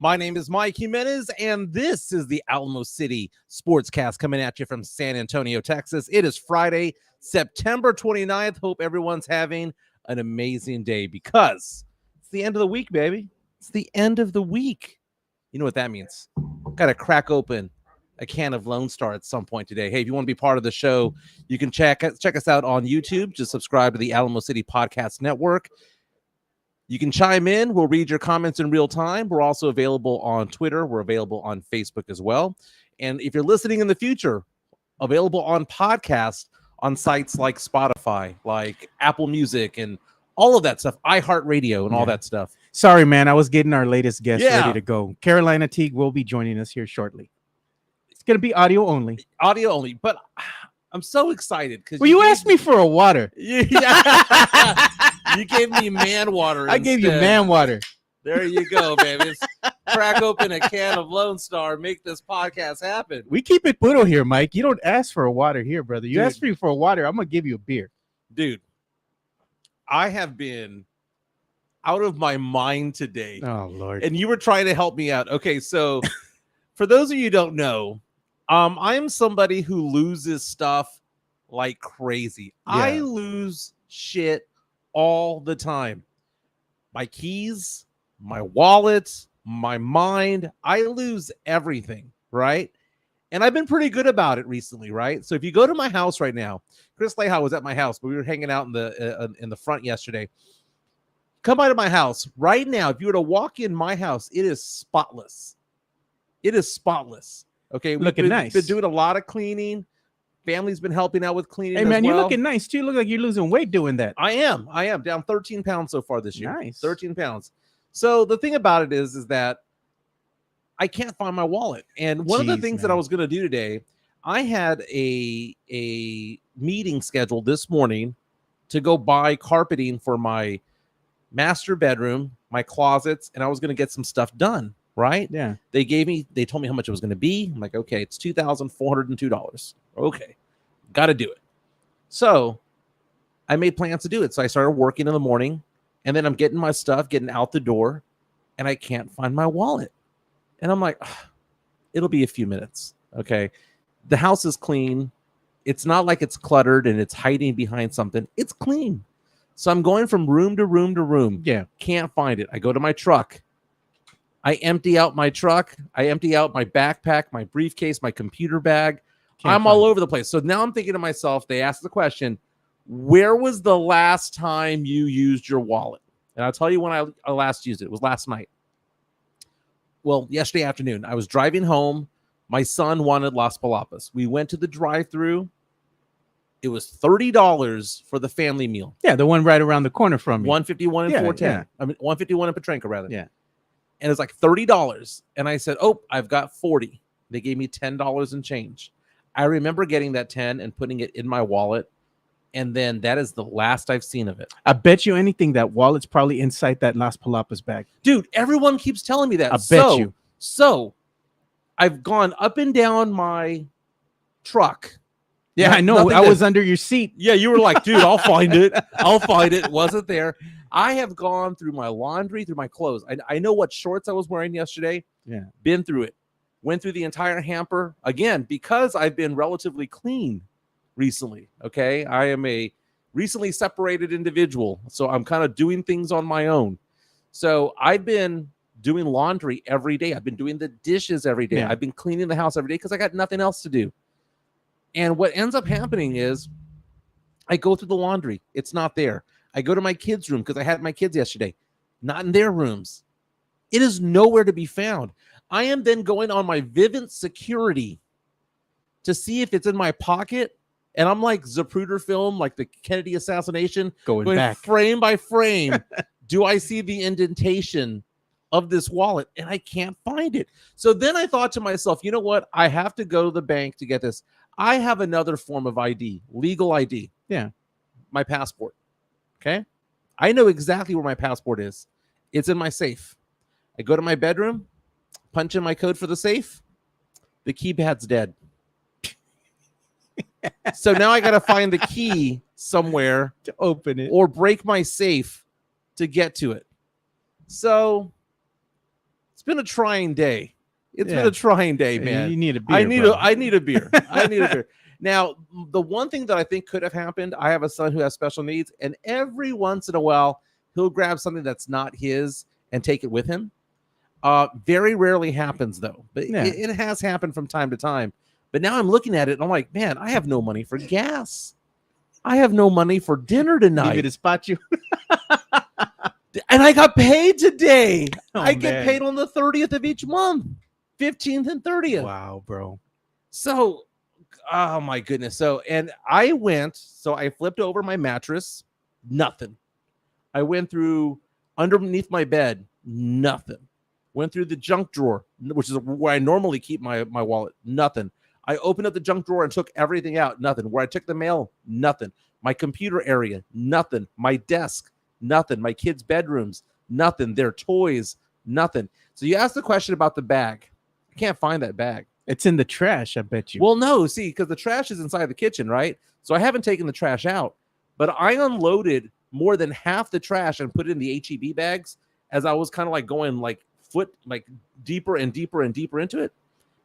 My name is Mike Jimenez, and this is the Alamo City Sportscast coming at you from San Antonio, Texas. It is Friday, September 29th. Hope everyone's having an amazing day because it's the end of the week, baby. It's the end of the week. You know what that means. Got to crack open a can of Lone Star at some point today. Hey, if you want to be part of the show, you can check us out on YouTube. Just subscribe to the Alamo City Podcast Network. You can chime in. We'll read your comments in real time. We're also available on Twitter. We're available on Facebook as well. And if you're listening in the future, available on podcasts on sites like Spotify, like Apple Music, and all of that stuff, iHeartRadio and all that stuff. Sorry, man. I was getting our latest guest ready to go. Carolina Teague will be joining us here shortly. It's going to be audio only. Audio only. But I'm so excited. Well, you asked me for a water. Yeah. You gave me man water. I gave you man water. There you go, baby. Crack open a can of Lone Star. Make this podcast happen. We keep it brutal here, Mike. You don't ask for a water here, brother. You ask me for a water, I'm going to give you a beer. Dude, I have been out of my mind today. Oh, Lord. And you were trying to help me out. Okay, so for those of you who don't know, I am somebody who loses stuff like crazy. Yeah. I lose shit all the time. My keys, my wallet, my mind, I lose everything, right? And I've been pretty good about it recently, right? So if you go to my house right now, Chris Leha was at my house, but we were hanging out in the front yesterday. Come by to my house right now. If you were to walk in my house, it is spotless. It is spotless. Okay, looking nice. Been doing a lot of cleaning. Family's been helping out with cleaning. Hey, man, you're looking nice too. You look like you're losing weight doing that. I am down 13 pounds so far this year. Nice. 13 pounds. So the thing about it is that I can't find my wallet. And one of the things that I was going to do today, I had a meeting scheduled this morning to go buy carpeting for my master bedroom, my closets, and I was going to get some stuff done. Right? Yeah. They told me how much it was going to be. I'm like, okay, it's $2,402. Okay. Got to do it. So I made plans to do it. So I started working in the morning, and then I'm getting my stuff, getting out the door, and I can't find my wallet. And I'm like, it'll be a few minutes. Okay. The house is clean. It's not like it's cluttered and it's hiding behind something. It's clean. So I'm going from room to room to room. Yeah. Can't find it. I go to my truck. I empty out my truck. I empty out my backpack, my briefcase, my computer bag. I'm all over the place. So now I'm thinking to myself, they asked the question, where was the last time you used your wallet? And I'll tell you when I last used it. It was last night. yesterday afternoon, I was driving home. My son wanted Las Palapas. We went to the drive-thru. It was $30 for the family meal. Yeah, the one right around the corner from me. 151 and 410. Yeah. I mean, 151 in Petrenko, rather. Yeah. And it's like $30. And I said, oh, I've got 40. They gave me $10 and change. I remember getting that 10 and putting it in my wallet. And then that is the last I've seen of it. I bet you anything that wallet's probably inside that Las Palapas bag. Dude, everyone keeps telling me that. I bet you. So I've gone up and down my truck. Yeah, I know. I was under your seat. Yeah, you were like, dude, I'll find it. I'll find it. It wasn't there. I have gone through my laundry, through my clothes. I know what shorts I was wearing yesterday. Yeah. Been through it. Went through the entire hamper. Again, because I've been relatively clean recently. Okay. I am a recently separated individual. So I'm kind of doing things on my own. So I've been doing laundry every day. I've been doing the dishes every day. Yeah. I've been cleaning the house every day because I got nothing else to do. And what ends up happening is I go through the laundry. It's not there. I go to my kids' room because I had my kids yesterday. Not in their rooms. It is nowhere to be found. I am then going on my Vivint security to see if it's in my pocket. And I'm like Zapruder film, like the Kennedy assassination, going back frame by frame. Do I see the indentation of this wallet? And I can't find it. So then I thought to myself, you know what? I have to go to the bank to get this. I have another form of ID, legal ID. Yeah. My passport. Okay. I know exactly where my passport is. It's in my safe. I go to my bedroom, punch in my code for the safe. The keypad's dead. So now I got to find the key somewhere to open it or break my safe to get to it. So it's been a trying day. It's been a trying day, man. You need a beer. I need a beer. I need a beer. Now, the one thing that I think could have happened, I have a son who has special needs, and every once in a while, he'll grab something that's not his and take it with him. Very rarely happens, though. But it has happened from time to time. But now I'm looking at it, and I'm like, man, I have no money for gas. I have no money for dinner tonight. Need me to spot you. And I got paid today. I get paid on the 30th of each month. 15th and 30th. Wow, bro. So, oh my goodness. So, and I flipped over my mattress, nothing. I went through underneath my bed, nothing. Went through the junk drawer, which is where I normally keep my wallet, nothing. I opened up the junk drawer and took everything out, nothing. Where I took the mail, nothing. My computer area, nothing. My desk, nothing. My kids' bedrooms, nothing. Their toys, nothing. So you asked the question about the bag. I can't find that bag. It's in the trash, I bet you. Well, no, see, because the trash is inside the kitchen, right? So I haven't taken the trash out, but I unloaded more than half the trash and put it in the HEB bags as I was kind of like going deeper and deeper and deeper into it.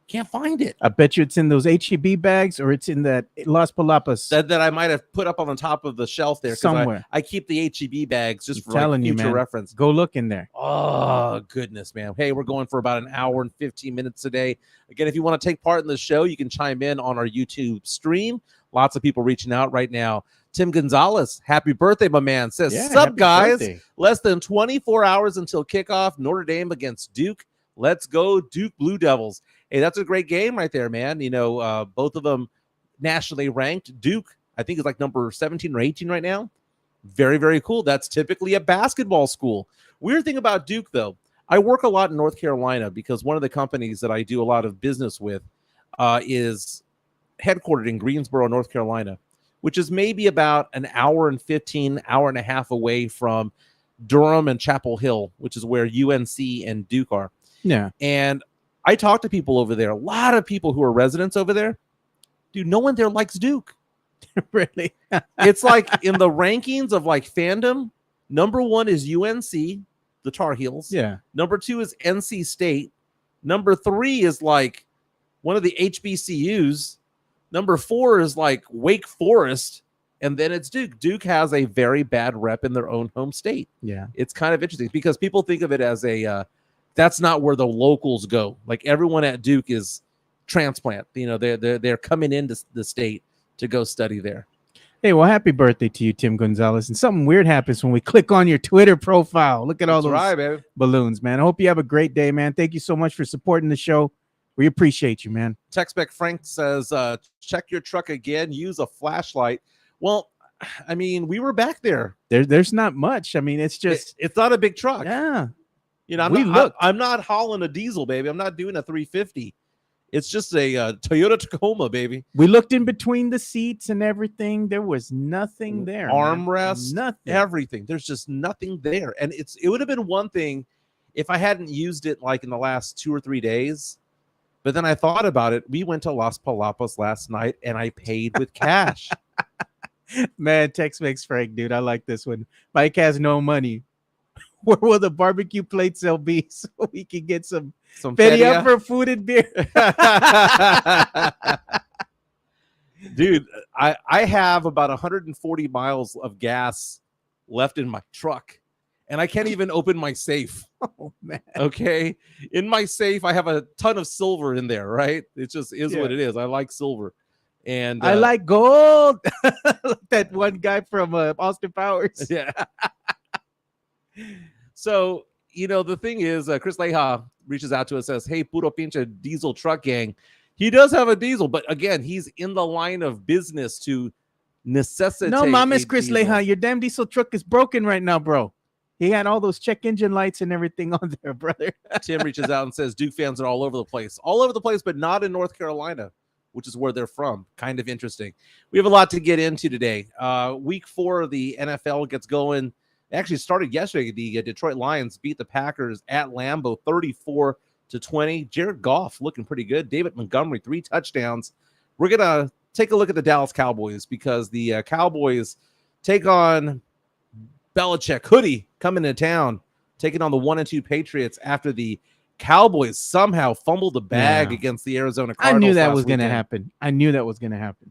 Can't find it. I bet you it's in those HEB bags or it's in that Las Palapas that I might have put up on the top of the shelf there somewhere. I keep the HEB bags just for future reference. Go look in there. Oh, goodness, man. Hey, we're going for about an hour and 15 minutes today. Again, if you want to take part in the show, you can chime in on our YouTube stream. Lots of people reaching out right now. Tim Gonzalez, happy birthday, my man. Says, sup, guys? Birthday. Less than 24 hours until kickoff. Notre Dame against Duke. Let's go, Duke Blue Devils. Hey, that's a great game right there, man. You know, both of them nationally ranked. Duke, I think, is like number 17 or 18 right now. Very, very cool. That's typically a basketball school. Weird thing about Duke, though, I work a lot in North Carolina because one of the companies that I do a lot of business with is headquartered in Greensboro, North Carolina, which is maybe about an hour and 15, hour and a half away from Durham and Chapel Hill, which is where UNC and Duke are. Yeah. And I talk to people over there, a lot of people who are residents over there. Dude, no one there likes Duke. Really? It's like in the rankings of like fandom, number 1 is UNC, the Tar Heels. Yeah. Number 2 is NC State. Number 3 is like one of the HBCUs. Number 4 is like Wake Forest. And then it's Duke. Duke has a very bad rep in their own home state. Yeah. It's kind of interesting because people think of it as that's not where the locals go. Like everyone at Duke is transplant. You know, they're coming into the state to go study there. Hey, well, happy birthday to you, Tim Gonzalez. And something weird happens when we click on your Twitter profile. Look at all those right, baby. balloons, man. I hope you have a great day, man. Thank you so much for supporting the show. We appreciate you, man. Textback Frank says, check your truck again. Use a flashlight. Well, I mean, we were back there. There's not much. I mean, it's just it's not a big truck. Yeah. You know, I'm not hauling a diesel, baby. I'm not doing a 350. It's just a Toyota Tacoma, baby. We looked in between the seats and everything. There was nothing there. Armrest, nothing. Everything. There's just nothing there. And it would have been one thing if I hadn't used it like in the last 2 or 3 days. But then I thought about it. We went to Las Palapas last night and I paid with cash. Man, Tex-Mex Frank, dude. I like this one. Mike has no money. Where will the barbecue plate sale be so we can get some petty up for food and beer? Dude, I have about 140 miles of gas left in my truck, and I can't even open my safe. Oh, man. Okay. In my safe, I have a ton of silver in there, right? It just is what it is. I like silver. And I like gold. That one guy from Austin Powers. Yeah. So, you know, the thing is, Chris Leja reaches out to us, says, hey, puro pinche diesel truck gang. He does have a diesel, but again, he's in the line of business to necessitate. No, mames, Chris Leja, your damn diesel truck is broken right now, bro. He had all those check engine lights and everything on there, brother. Tim reaches out and says, Duke fans are all over the place. All over the place, but not in North Carolina, which is where they're from. Kind of interesting. We have a lot to get into today. Week 4 of the NFL gets going. It actually started yesterday. The Detroit Lions beat the Packers at Lambeau 34-20. Jared Goff looking pretty good. David Montgomery, 3 touchdowns. We're going to take a look at the Dallas Cowboys because the Cowboys take on Belichick hoodie coming to town, taking on the 1-2 Patriots after the Cowboys somehow fumbled the bag against the Arizona Cardinals. I knew that was going to happen. I knew that was going to happen.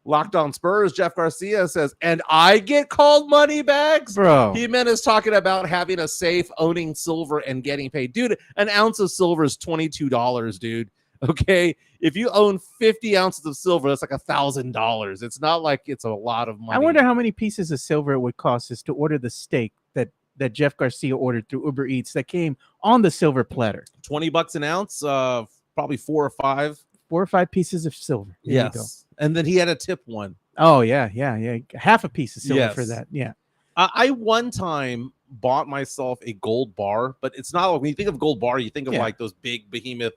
Locked on Spurs, Jeff Garcia says, and I get called money bags? Bro. Jimenez talking about having a safe, owning silver, and getting paid. Dude, an ounce of silver is $22, dude. Okay? If you own 50 ounces of silver, that's like $1,000. It's not like it's a lot of money. I wonder how many pieces of silver it would cost us to order the steak that Jeff Garcia ordered through Uber Eats that came on the silver platter. $20 an ounce, probably 4 or 5. 4 or 5 pieces of silver. There you go. And then he had a tip one. Oh, yeah. Half a piece of silver for that. Yeah. I one time bought myself a gold bar, but it's not like when you think of gold bar, you think of like those big behemoth.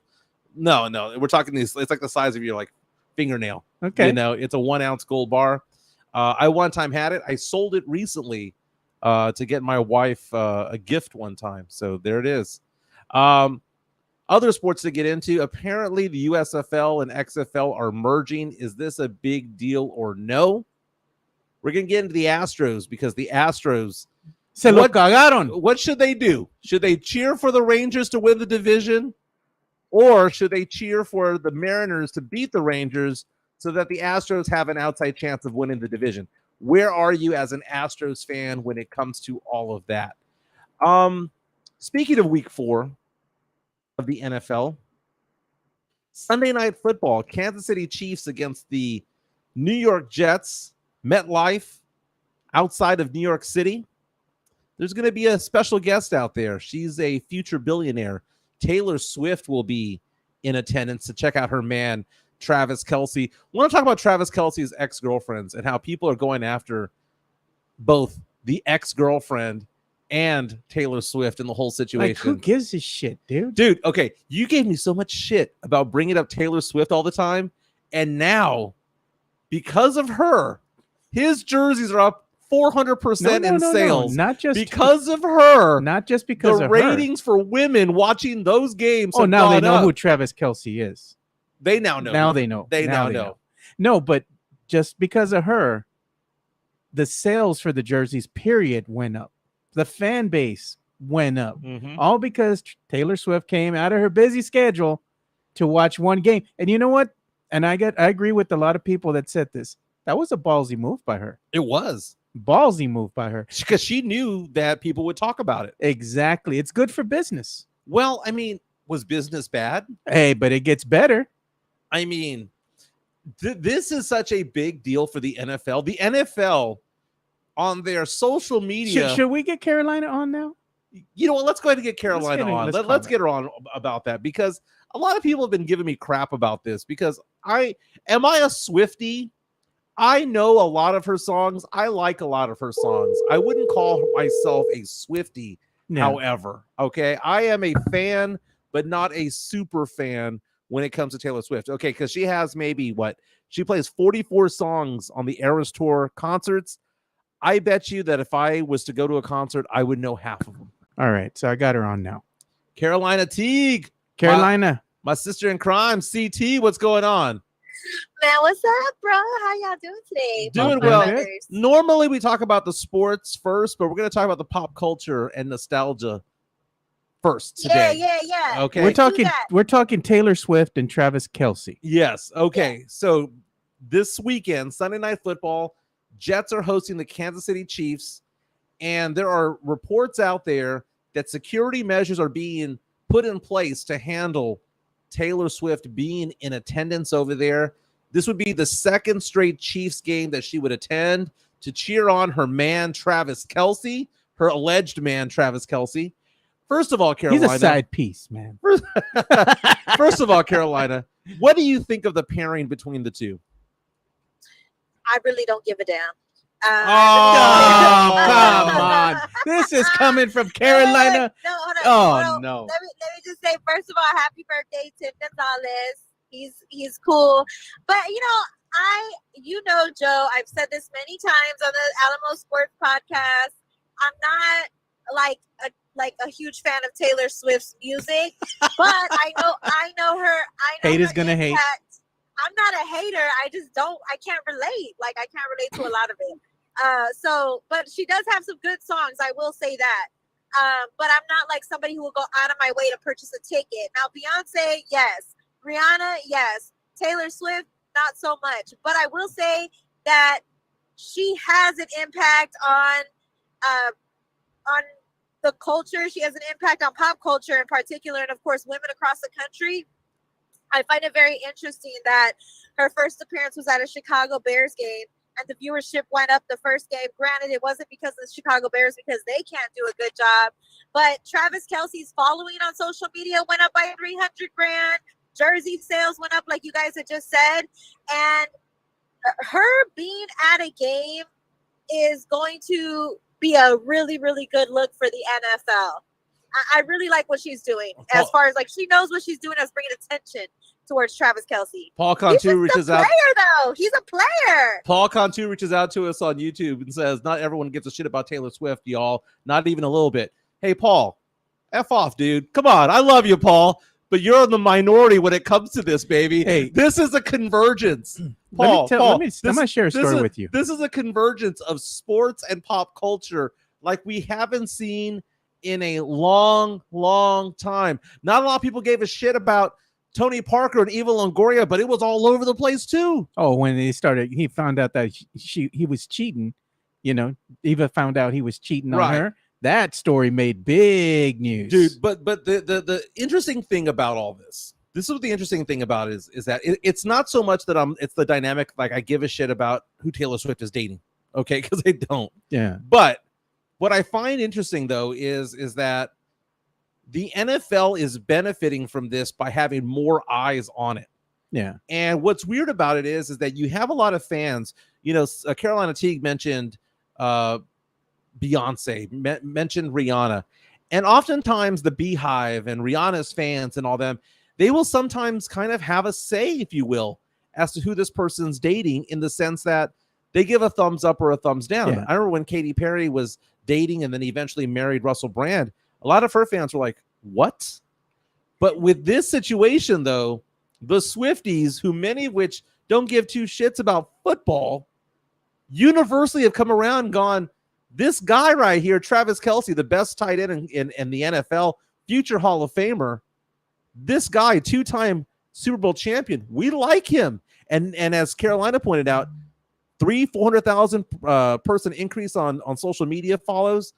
No, we're talking these. It's like the size of your like fingernail. Okay. You know, it's a 1 ounce gold bar. I one time had it. I sold it recently to get my wife a gift one time. So there it is. Other sports to get into. Apparently, the USFL and XFL are merging. Is this a big deal or no? We're going to get into the Astros because the Astros se lo cagaron. What should they do? Should they cheer for the Rangers to win the division? Or should they cheer for the Mariners to beat the Rangers so that the Astros have an outside chance of winning the division? Where are you as an Astros fan when it comes to all of that? Speaking of week 4 of the NFL, Sunday Night Football, Kansas City Chiefs against the New York Jets, MetLife, outside of New York City. There's going to be a special guest out there. She's a future billionaire. Taylor Swift will be in attendance to check out her man, Travis Kelce. I want to talk about Travis Kelce's ex-girlfriends and how people are going after both the ex-girlfriend and Taylor Swift in the whole situation. Like, who gives a shit, dude? Dude, okay, you gave me so much shit about bringing up Taylor Swift all the time, and now, because of her, his jerseys are up 400% in sales. Not just because of her. Not just because of ratings for women watching those games. Oh, now they know who Travis Kelce is. They now know. Now they know. They now know. No, but just because of her, the sales for the jerseys, period, went up. The fan base went up. All because Taylor Swift came out of her busy schedule to watch one game. And you know what? And I agree with a lot of people that said this. That was a ballsy move by her. It was. Ballsy move by her. Because she knew that people would talk about it. Exactly. It's good for business. Well, I mean, was business bad? Hey, but it gets better. I mean, This is such a big deal for the NFL. The NFL on their social media. Should we get Carolina on now? You know what? Let's go ahead and get Carolina on. Let's get her on about that, because a lot of people have been giving me crap about this, because am I a Swiftie? I know a lot of her songs. I like a lot of her songs. I wouldn't call myself a Swiftie, however. Okay, I am a fan, but not a super fan when it comes to Taylor Swift. Okay, because she has she plays 44 songs on the Eras Tour concerts. I bet you that if I was to go to a concert, I would know half of them. All right, so I got her on now. Carolina Teague. Carolina. My sister in crime, CT, what's going on? Man, what's up, bro? How y'all doing today? Doing well. Normally we talk about the sports first, but we're going to talk about the pop culture and nostalgia first today. Yeah. Okay. We're talking Taylor Swift and Travis Kelce. Yes. Okay. Yeah. So this weekend, Sunday Night Football, Jets are hosting the Kansas City Chiefs, and there are reports out there that security measures are being put in place to handle Taylor Swift being in attendance over there. This would be the second straight Chiefs game that she would attend to cheer on her man, Travis Kelce, her alleged man, Travis Kelce. First of all, Carolina. He's a side piece, man. First of all, Carolina, what do you think of the pairing between the two? I really don't give a damn. Come on. This is coming from Carolina. No. Let me just say, first of all, happy birthday to Gonzalez. He's cool. But, Joe, I've said this many times on the Alamo Sports Podcast. I'm not like a huge fan of Taylor Swift's music, but I know her. Hate is gonna hate. I'm not a hater. I can't relate. I can't relate to a lot of it. But she does have some good songs. I will say that. But I'm not like somebody who will go out of my way to purchase a ticket. Now, Beyonce, yes. Rihanna, yes. Taylor Swift, not so much. But I will say that she has an impact on the culture. She has an impact on pop culture in particular, and of course, women across the country. I find it very interesting that her first appearance was at a Chicago Bears game, and the viewership went up the first game. Granted, it wasn't because of the Chicago Bears, because they can't do a good job. But Travis Kelce's following on social media went up by 300 grand. Jersey sales went up, like you guys had just said. And her being at a game is going to be a really, really good look for the NFL. I really like what she's doing, as far as she knows what she's doing as bringing attention towards Travis Kelce. Paul Cantu reaches out. He's a player. Paul Cantu reaches out to us on YouTube and says, "Not everyone gives a shit about Taylor Swift, y'all. Not even a little bit." Hey, Paul, F off, dude. Come on. I love you, Paul, but you're in the minority when it comes to this, baby. Hey, this is a convergence. Paul, I'm going to share a story with you. This is a convergence of sports and pop culture like we haven't seen in a long, long time. Not a lot of people gave a shit about Tony Parker and Eva Longoria, but it was all over the place too. Oh, when he found out that he was cheating. Eva found out he was cheating on her. That story made big news, dude. But the interesting thing about all this is what the interesting thing about it is that it's not so much that it's the dynamic. Like, I give a shit about who Taylor Swift is dating. Okay, because I don't. Yeah, but what I find interesting, though, is that the NFL is benefiting from this by having more eyes on it. Yeah. And what's weird about it is that you have a lot of fans. Carolina Teague mentioned Beyonce, mentioned Rihanna. And oftentimes the Beehive and Rihanna's fans and all them, they will sometimes kind of have a say, if you will, as to who this person's dating, in the sense that they give a thumbs up or a thumbs down. Yeah. I remember when Katy Perry was dating and then eventually married Russell Brand, a lot of her fans were like, what? But with this situation, though, the Swifties, who many of which don't give two shits about football, universally have come around and gone, this guy right here, Travis Kelce, the best tight end in the NFL, future Hall of Famer, this guy, two-time Super Bowl champion, we like him. And as Carolina pointed out, 400,000 person increase on social media follows,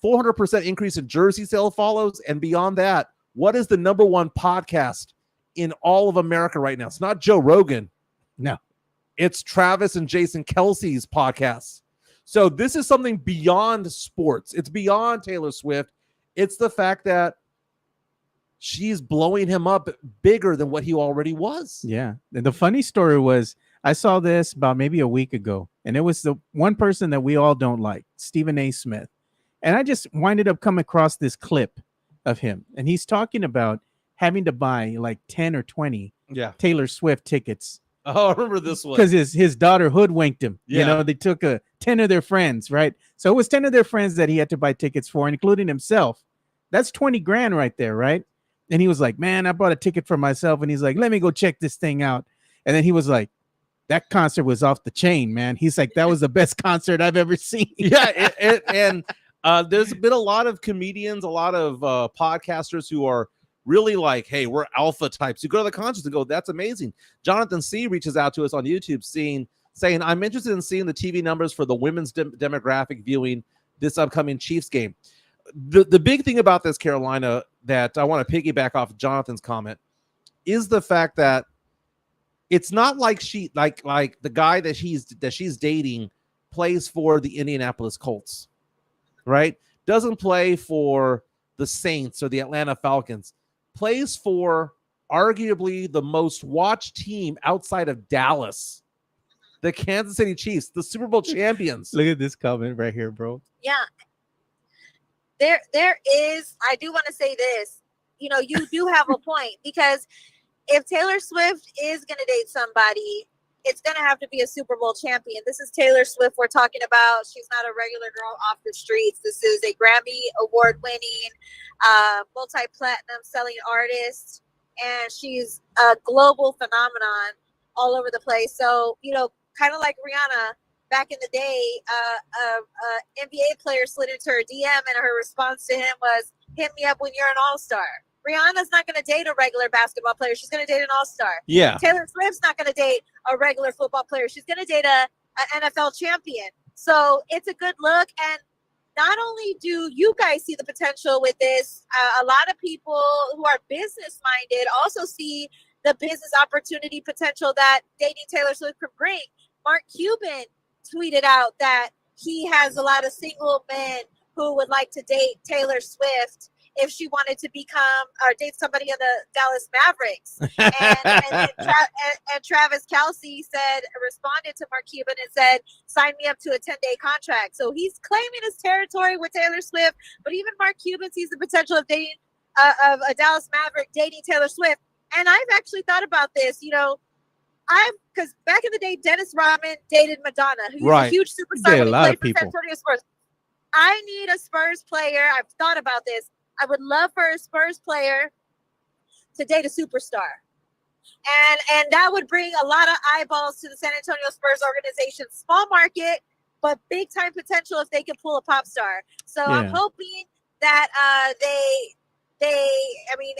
400% increase in jersey sale follows, and beyond that, what is the number one podcast in all of America right now? It's not Joe Rogan. No, It's Travis and Jason Kelsey's podcast. So this is something beyond sports. It's beyond Taylor Swift. It's the fact that she's blowing him up bigger than what he already was. Yeah. And the funny story was, I saw this about maybe a week ago, and it was the one person that we all don't like, Stephen A. Smith. And I just winded up coming across this clip of him, and he's talking about having to buy like 10 or 20 Taylor Swift tickets. Oh, I remember this one. Because his daughter hoodwinked him. Yeah. You know, they took 10 of their friends, right? So it was 10 of their friends that he had to buy tickets for, including himself. That's 20 grand right there, right? And he was like, man, I bought a ticket for myself. And he's like, let me go check this thing out. And then he was like, that concert was off the chain, man. He's like, that was the best concert I've ever seen. Yeah. And there's been a lot of comedians, a lot of podcasters who are really like, hey, we're alpha types. You go to the concerts and go, that's amazing. Jonathan C. reaches out to us on YouTube saying, I'm interested in seeing the TV numbers for the women's demographic viewing this upcoming Chiefs game. The big thing about this, Carolina, that I want to piggyback off Jonathan's comment is the fact that it's not like she like the guy that she's dating plays for the Indianapolis Colts, right? Doesn't play for the Saints or the Atlanta Falcons. Plays for arguably the most watched team outside of Dallas, the Kansas City Chiefs, the Super Bowl champions. Look at this comment right here, bro. Yeah. There is, I do want to say this, you know, you do have a point, because if Taylor Swift is going to date somebody, it's going to have to be a Super Bowl champion. This is Taylor Swift we're talking about. She's not a regular girl off the streets. This is a Grammy award-winning, multi-platinum selling artist, and she's a global phenomenon all over the place. So, you know, kind of like Rihanna, back in the day, NBA player slid into her DM, and her response to him was, hit me up when you're an all-star. Rihanna's not going to date a regular basketball player. She's going to date an all-star. Yeah. Taylor Swift's not going to date a regular football player. She's going to date an NFL champion. So it's a good look. And not only do you guys see the potential with this, a lot of people who are business-minded also see the business opportunity potential that dating Taylor Swift could bring. Mark Cuban tweeted out that he has a lot of single men who would like to date Taylor Swift if she wanted to become or date somebody in the Dallas Mavericks. And Travis Kelsey responded to Mark Cuban and said, sign me up to a 10-day contract. So he's claiming his territory with Taylor Swift, but even Mark Cuban sees the potential of dating of a Dallas Maverick dating Taylor Swift. And I've actually thought about this, you know, because back in the day, Dennis Rodman dated Madonna, who's a huge superstar when he played for San Antonio Spurs. I need a Spurs player. I've thought about this. I would love for a Spurs player to date a superstar. And that would bring a lot of eyeballs to the San Antonio Spurs organization. Small market, but big time potential if they can pull a pop star. So I'm hoping that I mean,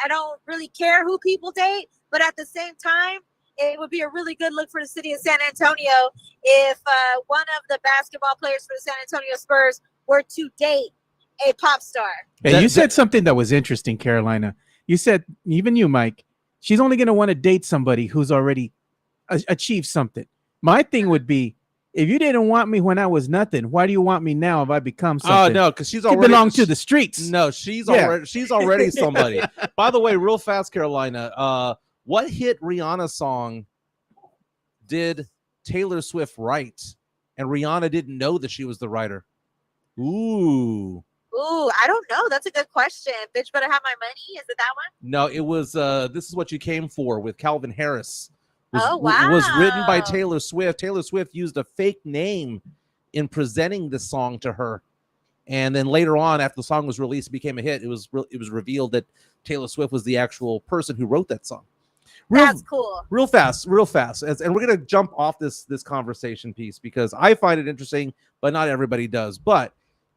I don't really care who people date, but at the same time, it would be a really good look for the city of San Antonio if one of the basketball players for the San Antonio Spurs were to date a pop star. Hey, you said something that was interesting, Carolina. You said, even you, Mike, she's only going to want to date somebody who's already achieved something. My thing would be, if you didn't want me when I was nothing, why do you want me now if I become something? Oh, no, because she's already belong to the streets. No, she's already somebody. By the way, real fast, Carolina, what hit Rihanna song did Taylor Swift write, and Rihanna didn't know that she was the writer? Ooh, I don't know. That's a good question. Bitch Better Have My Money. Is it that one? No, it was This Is What You Came For with Calvin Harris. Wow. Was written by Taylor Swift. Taylor Swift used a fake name in presenting the song to her. And then later on, after the song was released, it became a hit. It was revealed that Taylor Swift was the actual person who wrote that song. That's cool. Real fast. And we're going to jump off this conversation piece because I find it interesting, but not everybody does. But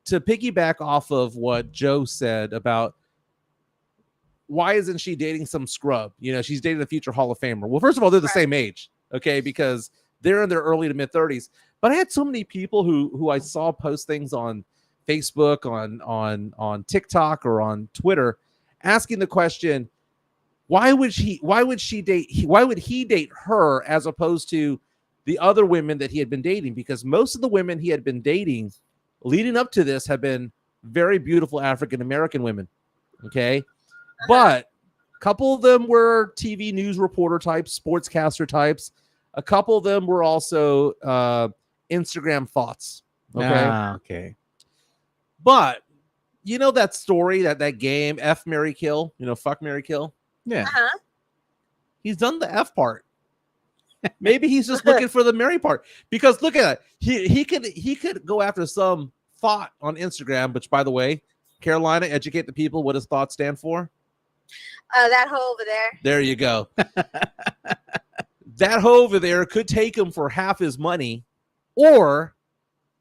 to piggyback off of what Joe said about why isn't she dating some scrub? You know, she's dating a future Hall of Famer. Well, first of all, they're the same age, okay, because they're in their early to mid 30s. But I had so many people who I saw post things on Facebook, on TikTok, or on Twitter, asking the question, why would he date her as opposed to the other women that he had been dating? Because most of the women he had been dating leading up to this have been very beautiful African American women. Okay. But a couple of them were TV news reporter types, sportscaster types. A couple of them were also Instagram thoughts. Okay. Okay. But you know that story, that game, F, Marry, Kill, fuck, marry, kill. Yeah. He's done the F part. Maybe he's just looking for the marry part, because look at it. He could go after some thought on Instagram, which, by the way, Carolina, educate the people. What does thought stand for? That hoe over there. There you go. That hoe over there could take him for half his money, or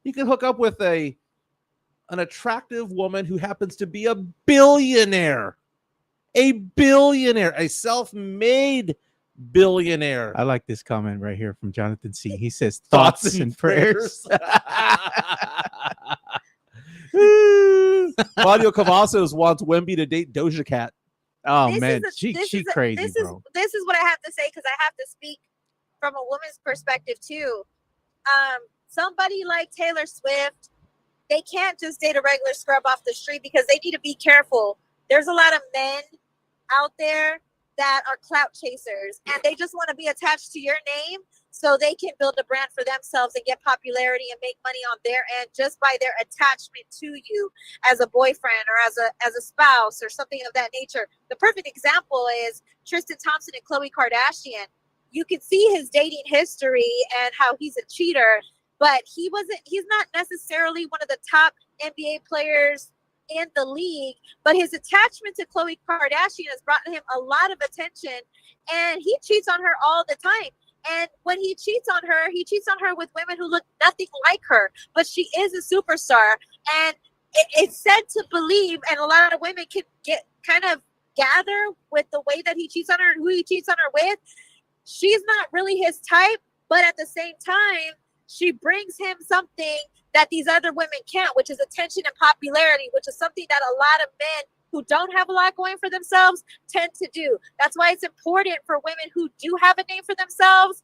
he could hook up with an attractive woman who happens to be a billionaire, a self-made billionaire. I like this comment right here from Jonathan C. He says, thoughts and prayers. Claudio Cavazos wants Wemby to date Doja Cat. Oh, man. She crazy, bro. This is what I have to say, because I have to speak from a woman's perspective, too. Somebody like Taylor Swift, they can't just date a regular scrub off the street, because they need to be careful. There's a lot of men out there that are clout chasers, and they just want to be attached to your name so they can build a brand for themselves and get popularity and make money on their end just by their attachment to you as a boyfriend or as a spouse or something of that nature. The perfect example is Tristan Thompson and Khloe Kardashian. You can see his dating history and how he's a cheater, but he's not necessarily one of the top NBA players in the league, but his attachment to Khloe Kardashian has brought him a lot of attention, and he cheats on her all the time. And when he cheats on her with women who look nothing like her, but she is a superstar. And it's said to believe, and a lot of women can get kind of gather with the way that he cheats on her and who he cheats on her with. She's not really his type, but at the same time, she brings him something that these other women can't, which is attention and popularity, which is something that a lot of men who don't have a lot going for themselves tend to do. That's why it's important for women who do have a name for themselves.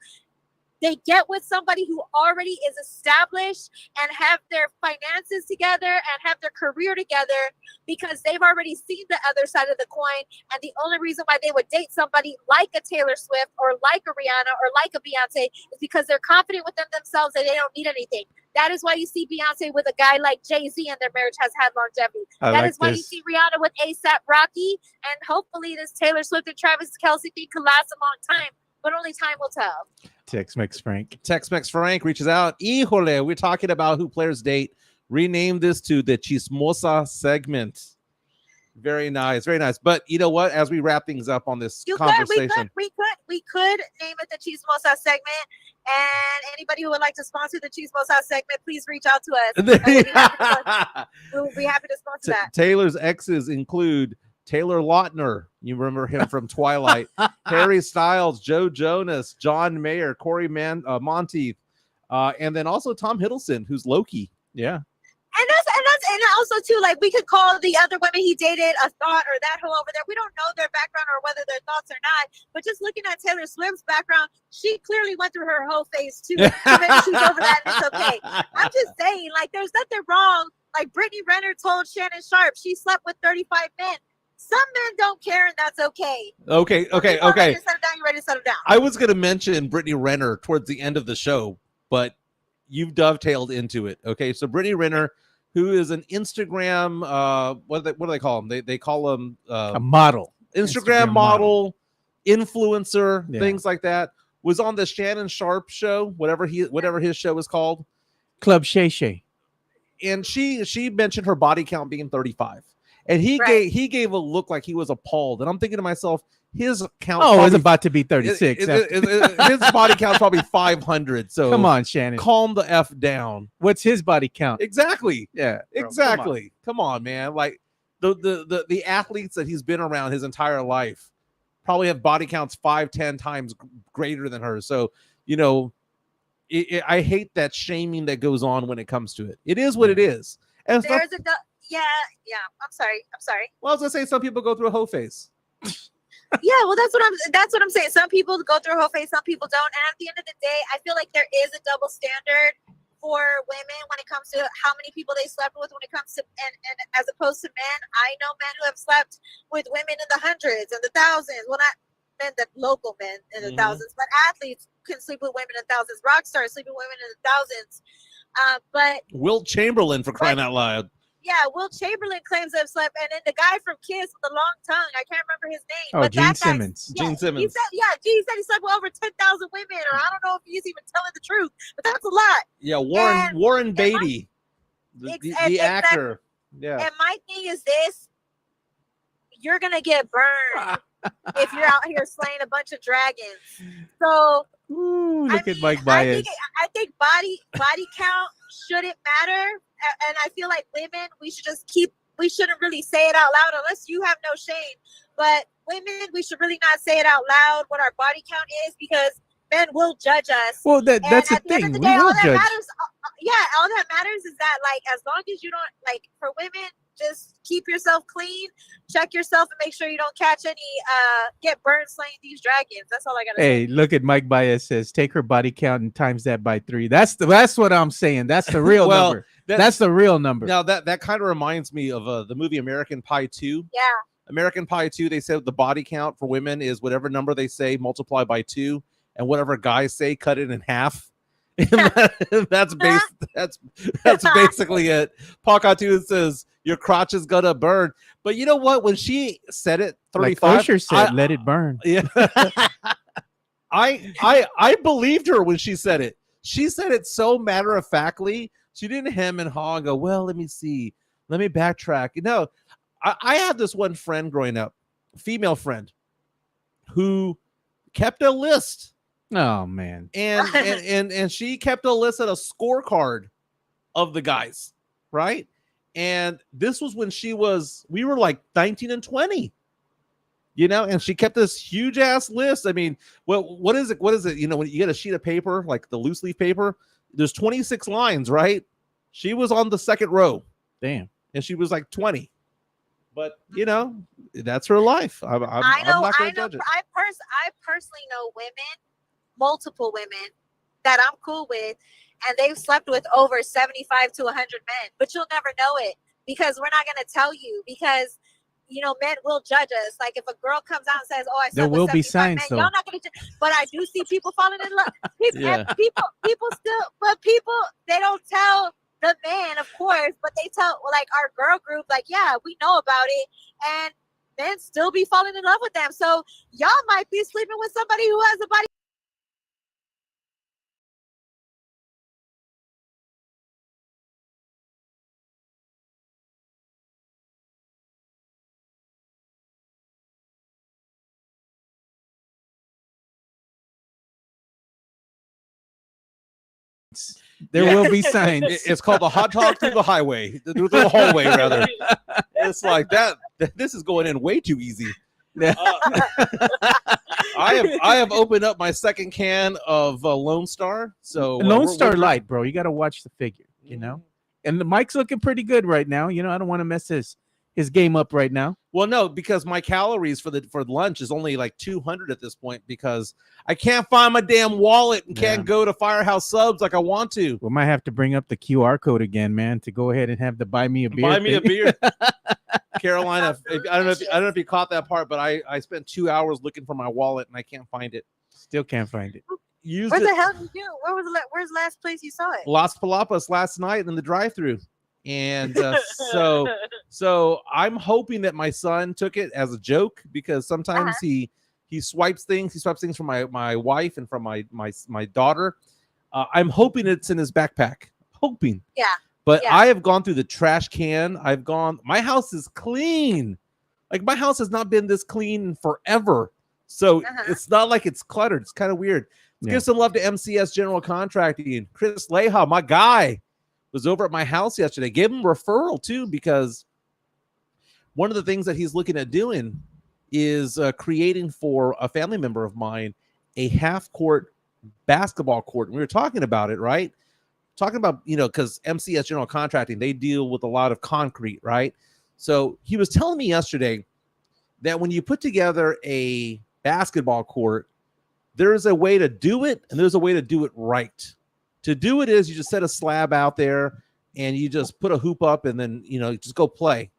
They get with somebody who already is established and have their finances together and have their career together, because they've already seen the other side of the coin. And the only reason why they would date somebody like a Taylor Swift or like a Rihanna or like a Beyonce is because they're confident with themselves and they don't need anything. That is why you see Beyonce with a guy like Jay-Z, and their marriage has had longevity. That is why you see Rihanna with A$AP Rocky, and hopefully this Taylor Swift and Travis Kelce thing could last a long time, but only time will tell. Tex-Mex Frank reaches out. Híjole, we're talking about who players date. Rename this to the Chismosa segment. Very nice, very nice. But you know what? As we wrap things up on this conversation, we could name it the Chismosa segment. And anybody who would like to sponsor the Chismosa segment, please reach out to us. We'll be happy to sponsor that. Taylor's exes include Taylor Lautner, you remember him from Twilight, Harry Styles, Joe Jonas, John Mayer, Corey Monteith, and then also Tom Hiddleston, who's Loki. Yeah. And also too, like, we could call the other women he dated a thought or that hoe over there. We don't know their background or whether they're thoughts or not. But just looking at Taylor Swift's background, she clearly went through her whole phase too. So maybe she's over that and it's okay. I'm just saying, like, there's nothing wrong. Like Brittany Renner told Shannon Sharp she slept with 35 men. Some men don't care, and that's okay. Okay. You're ready to settle down, you're ready to settle down. I was going to mention Brittany Renner towards the end of the show, but you've dovetailed into it. Okay, so Brittany Renner, who is an Instagram, what do they call them? They call them a model, Instagram model, influencer, things like that. Was on the Shannon Sharp show, whatever his show is called, Club Shay Shay, and she mentioned her body count being 35. And he gave a look like he was appalled. And I'm thinking to myself, his count is about to be 36. His body count's probably 500. So come on, Shannon. Calm the F down. What's his body count? Exactly. Yeah. Bro, exactly. Come on, man. Like the athletes that he's been around his entire life probably have body counts 5-10 times greater than hers. So, you know, I hate that shaming that goes on when it comes to it. It is what it is. And Yeah. I'm sorry. Well, I was gonna say some people go through a hoe phase. Yeah, well, that's what I'm saying. Some people go through a whole phase, some people don't. And at the end of the day, I feel like there is a double standard for women when it comes to how many people they slept with when it comes to and as opposed to men. I know men who have slept with women in the hundreds and the thousands. Well, not men, the local men in the thousands, but athletes can sleep with women in the thousands. Rock stars sleep with women in the thousands. But Wilt Chamberlain, for crying out loud. yeah, Wilt Chamberlain claims to have slept, and then the guy from Kiss with the long tongue, I can't remember his name. Oh, but Gene that guy, Simmons. Yeah, Gene Simmons. Gene said he slept with over 10,000 women, or I don't know if he's even telling the truth, but that's a lot. Yeah, And- Warren Beatty, the Exactly. actor. Yeah. And my thing is this: you're gonna get burned if you're out here slaying a bunch of dragons. So Ooh, look at Mike I Bias. think body count shouldn't matter, and I feel like women, we shouldn't really say it out loud unless you have no shame. But women, we should really not say it out loud what our body count is, because men will judge us. Well, that's the at the end thing. of the We day, all will that judge. matters. All that matters is that, like, as long as you don't, like, for women, just keep yourself clean, check yourself, and make sure you don't catch any get burned slaying these dragons. That's all I gotta say. Hey, look at Mike Bias says, take her body count and times that by 3. That's what I'm saying. That's the real Well, number. That's the real number. Now that kind of reminds me of the movie American Pie 2. Yeah. American Pie 2, they said the body count for women is whatever number they say multiplied by 2, and whatever guys say cut it in half. That's basically it. Paca2 says your crotch is gonna burn. But you know what? When she said it, 35, like Usher said, let it burn. Yeah. I believed her when she said it. She said it so matter of factly. She didn't hem and haw and go, well, let me see. Let me backtrack. You know, I had this one friend growing up, female friend, who kept a list. Oh man. And she kept a list of a scorecard of the guys, right? And this was when we were like 19 and 20. You know, and she kept this huge ass list. I mean, what is it? What is it? You know, when you get a sheet of paper, like the loose leaf paper, there's 26 lines, right? She was on the second row. Damn. And she was like 20. But, you know, that's her life. I'm not going to judge it. I personally know women, multiple women that I'm cool with, and they've slept with over 75 to 100 men. But you'll never know it, because we're not going to tell you, because you know, men will judge us. Like if a girl comes out and says, "Oh, I slept there will with be 75 signs, men," though. y'all not gonna. But I do see people falling in love. People still, but people, they don't tell the man, of course, but they tell, like, our girl group, like, yeah, we know about it, and men still be falling in love with them. So y'all might be sleeping with somebody who has a body. There will be signs. It's called the hot dog through the highway, through the hallway, rather. It's like that. This is going in way too easy. I have opened up my second can of Lone Star. So Lone Star Light, bro. You got to watch the figure, you know. And the Mike's looking pretty good right now. You know, I don't want to mess his game up right now. Well, no, because my calories for lunch is only like 200 at this point, because I can't find my damn wallet and can't go to Firehouse Subs like I want to. We might have to bring up the QR code again, man, to go ahead and have the buy me a beer. Buy me a beer. Carolina, I don't know if you caught that part, but I spent 2 hours looking for my wallet and I can't find it. Still can't find it. Where the hell did you do? Where's the last place you saw it? Las Palapas last night in the drive-thru. And so I'm hoping that my son took it as a joke, because sometimes he swipes things. He swipes things from my wife and from my daughter. I'm hoping it's in his backpack. Hoping. Yeah. But I have gone through the trash can. My house is clean. Like, my house has not been this clean forever. So it's not like it's cluttered. It's kind of weird. Let's give some love to MCS General Contracting. Chris Leha, my guy, was over at my house yesterday. Gave him a referral too, because one of the things that he's looking at doing is creating for a family member of mine a half-court basketball court. And we were talking about it, right? Talking about, you know, because MCS General Contracting, they deal with a lot of concrete, right? So he was telling me yesterday that when you put together a basketball court, there's a way to do it and there's a way to do it right. To do it is you just set a slab out there and you just put a hoop up and then, just go play.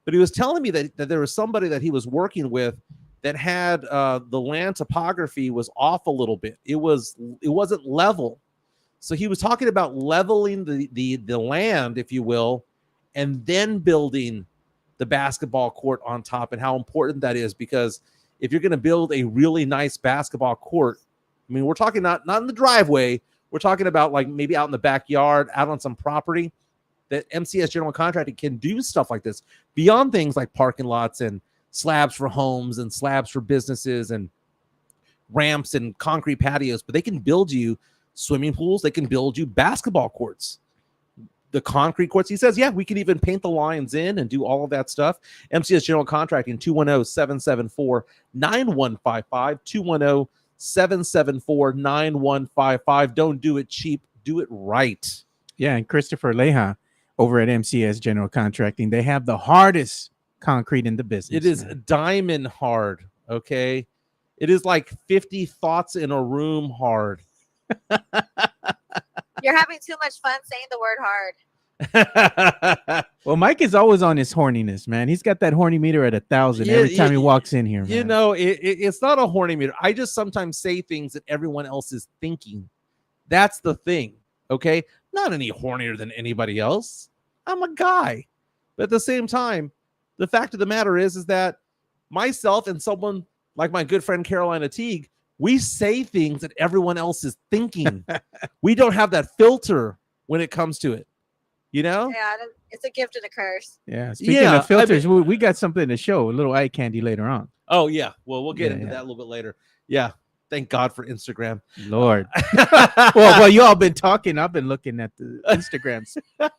But he was telling me that there was somebody that he was working with that had the land topography was off a little bit. It wasn't level. So he was talking about leveling the land, if you will, and then building the basketball court on top, and how important that is, because if you're going to build a really nice basketball court, I mean, we're talking not in the driveway, we're talking about like maybe out in the backyard, out on some property, that MCS General Contracting can do stuff like this beyond things like parking lots and slabs for homes and slabs for businesses and ramps and concrete patios, but they can build you swimming pools. They can build you basketball courts, the concrete courts. He says, yeah, we can even paint the lines in and do all of that stuff. MCS General Contracting, 210-774-9155, 210-774-9155. Don't do it cheap. Do it right. Yeah, and Christopher Leja over at MCS General Contracting, they have the hardest concrete in the business. It is diamond hard, okay? It is like 50 thoughts in a room hard. You're having too much fun saying the word hard. Well, Mike is always on his horniness, man. He's got that horny meter at 1,000 every time he walks in here, man. It's not a horny meter. I just sometimes say things that everyone else is thinking. That's the thing, okay? Not any hornier than anybody else. I'm a guy. But at the same time, the fact of the matter is that myself and someone like my good friend Carolina Teague, we say things that everyone else is thinking. We don't have that filter when it comes to it. Yeah, it's a gift and a curse. Yeah. Speaking of filters, we got something to show, a little eye candy later on. Oh, yeah. Well, we'll get into that a little bit later. Yeah. Thank God for Instagram. Lord. well, you all been talking. I've been looking at the Instagram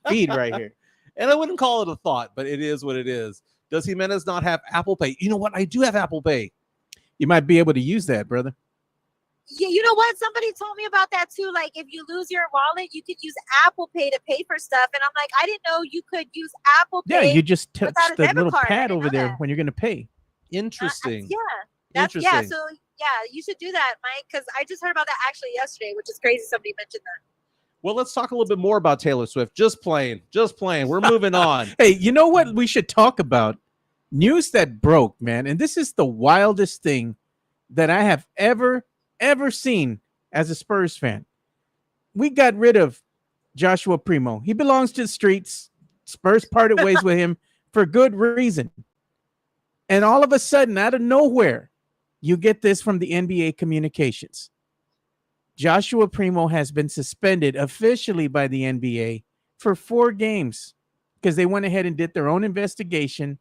feed right here. And I wouldn't call it a thought, but it is what it is. Does Jimenez not have Apple Pay? You know what? I do have Apple Pay. You might be able to use that, brother. Yeah, you know what? Somebody told me about that too. Like, if you lose your wallet, you could use Apple Pay to pay for stuff. And I'm like, I didn't know you could use Apple Pay. Yeah, you just touch the little card. pad over there when you're going to pay. Interesting. Interesting. Yeah, so yeah, you should do that, Mike, because I just heard about that actually yesterday, which is crazy. Somebody mentioned that. Well, let's talk a little bit more about Taylor Swift. Just playing. We're moving on. Hey, you know what we should talk about? News that broke, man. And this is the wildest thing that I have ever seen as a Spurs fan. We got rid of Joshua Primo. He belongs to the streets. Spurs parted ways with him for good reason. And all of a sudden, out of nowhere, you get this from the NBA communications. Joshua Primo has been suspended officially by the NBA for 4 games because they went ahead and did their own investigation.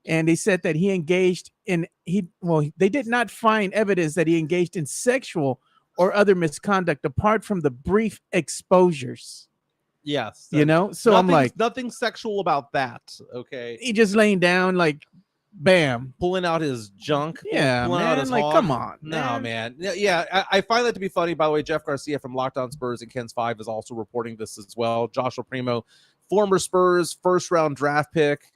And they said that he engaged in they did not find evidence that he engaged in sexual or other misconduct apart from the brief exposures. Yes. So I'm like, nothing sexual about that. Okay. He just laying down, like, bam, pulling out his junk. Yeah, pulling man. Out his like, hog. come on. No, man. Yeah. I find that to be funny. By the way, Jeff Garcia from Locked On Spurs and Ken's 5 is also reporting this as well. Joshua Primo, former Spurs first-round draft pick.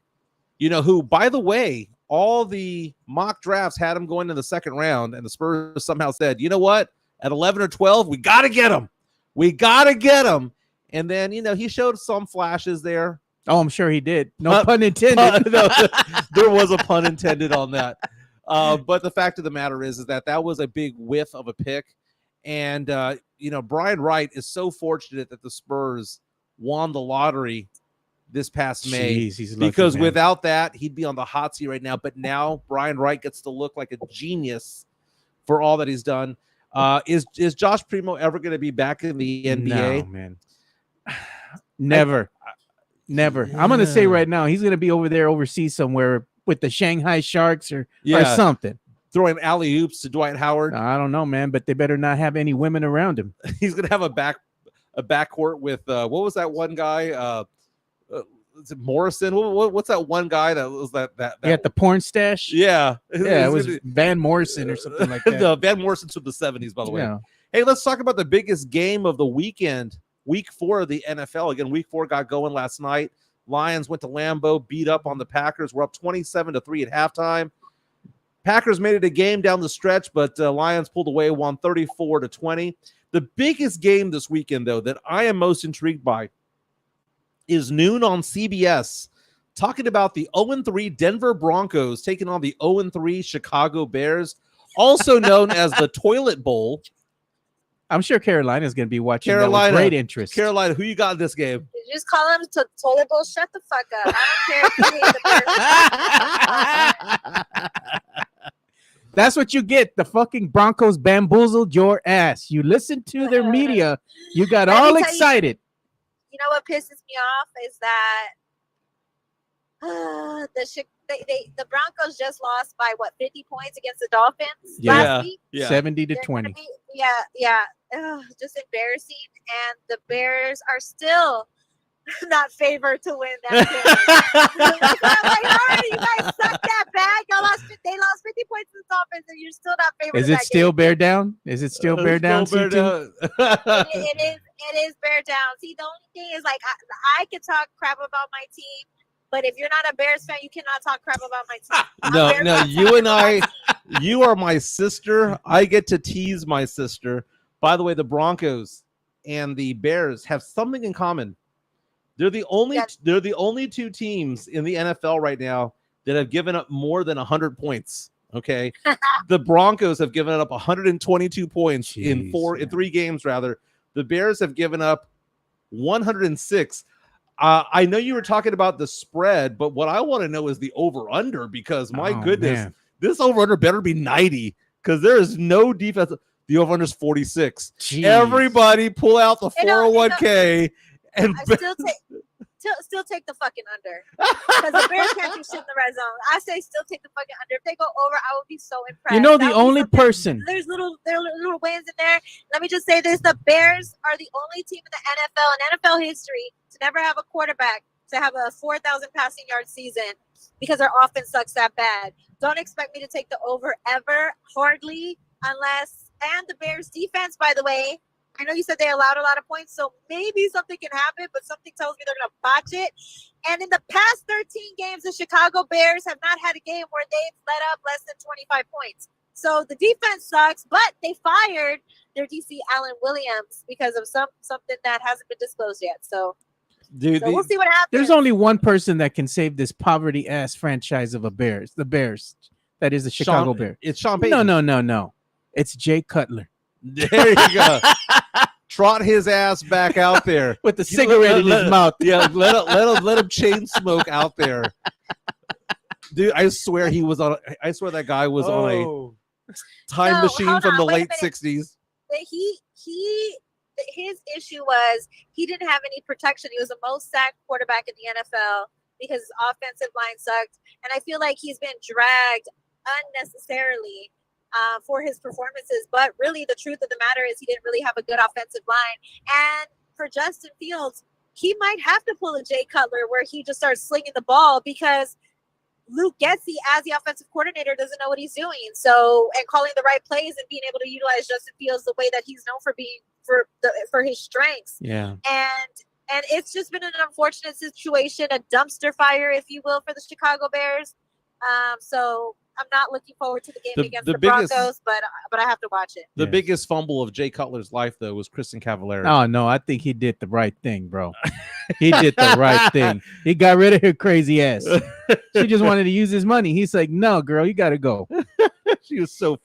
Who, by the way, all the mock drafts had him going in the second round, and the Spurs somehow said, you know what? At 11 or 12, we got to get him. And then, he showed some flashes there. Oh, I'm sure he did. No pun intended. No, there was a pun intended on that. But the fact of the matter is that was a big whiff of a pick. And, Brian Wright is so fortunate that the Spurs won the lottery this past May. Jeez, he's lucky, because man. without that, he'd be on the hot seat right now. But now Brian Wright gets to look like a genius for all that he's done. Is Josh Primo ever going to be back in the NBA? No, man. Never. Never. I'm going to say right now, he's going to be over there overseas somewhere with the Shanghai Sharks or something. Throwing alley-oops to Dwight Howard. I don't know, man, but they better not have any women around him. He's going to have a backcourt with, what was that one guy? Is it Morrison? What's that one guy that was that at the porn stash? Yeah. Yeah, it was Van Morrison or something like that. The Van Morrison's from the 70s, by the way. Yeah. Hey, let's talk about the biggest game of the weekend. Week 4 of the NFL. Again, week 4 got going last night. Lions went to Lambeau, beat up on the Packers. We're up 27-3 at halftime. Packers made it a game down the stretch, but Lions pulled away, won 34-20. The biggest game this weekend, though, that I am most intrigued by is noon on CBS, talking about the 0-3 Denver Broncos taking on the 0-3 Chicago Bears, also known as the Toilet Bowl. I'm sure Carolina's going to be watching that with great interest. Carolina, who you got in this game? Did you just call him to toilet bowl? Shut the fuck up. I don't care if you hate the Bears. That's what you get. The fucking Broncos bamboozled your ass. You listened to their media. You got all excited. You know what pisses me off is that the Broncos just lost by 50 points against the Dolphins last week. 70-20. Just embarrassing. And the Bears are still not favored to win that game. I'm like, all right, you guys suck that bag. They lost 50 points to the Dolphins, and you're still not favored. Is it still bear down? Is it still bear down? Bear down. It is bear down. See, the only thing is, like, I can talk crap about my team, but if you're not a Bears fan, you cannot talk crap about my team. No, you and I, you are my sister. I get to tease my sister. By the way, the Broncos and the Bears have something in common. They're the only two teams in the NFL right now that have given up more than 100 points. Okay, the Broncos have given up 122 points in 3 games. Rather, the Bears have given up 106. I know you were talking about the spread, but what I want to know is the over/under, because my goodness, man, this over/under better be 90, because there is no defense. The over/under is 46. Jeez. Everybody pull out the 401k and still take the fucking under, because the Bears can't do shit in the red zone. I say still take the fucking under. If they go over, I would be so impressed. You know, the only person. There's little wins in there. Let me just say this: the Bears are the only team in the NFL history to never have a quarterback to have a 4,000 passing yard season, because our offense sucks that bad. Don't expect me to take the over ever, hardly, unless. And the Bears defense, by the way, I know you said they allowed a lot of points, so maybe something can happen, but something tells me they're going to botch it. And in the past 13 games, the Chicago Bears have not had a game where they've let up less than 25 points. So the defense sucks, but they fired their DC Allen Williams because of something that hasn't been disclosed yet. So, we'll see what happens. There's only one person that can save this poverty-ass franchise of the Bears. That is the Chicago Bears. It's Sean Payton. No. It's Jay Cutler. There you go. Trot his ass back out there with the cigarette in his mouth. Yeah, let him chain smoke out there. Dude, I swear that guy was on a time machine from the late 60s. His issue was he didn't have any protection. He was the most sacked quarterback in the NFL because his offensive line sucked. And I feel like he's been dragged unnecessarily for his performances, but really the truth of the matter is he didn't really have a good offensive line. And for Justin Fields, he might have to pull a Jay Cutler where he just starts slinging the ball, because Luke Getsy, as the offensive coordinator, doesn't know what he's doing. So, and calling the right plays and being able to utilize Justin Fields the way that he's known for being for his strengths. Yeah. And it's just been an unfortunate situation, a dumpster fire, if you will, for the Chicago Bears. So I'm not looking forward to the game against the Broncos, but I have to watch it. The biggest fumble of Jay Cutler's life, though, was Kristen Cavallari. Oh, no, I think he did the right thing, bro. He did the right thing. He got rid of her crazy ass. She just wanted to use his money. He's like, no, girl, you got to go. She was so fine.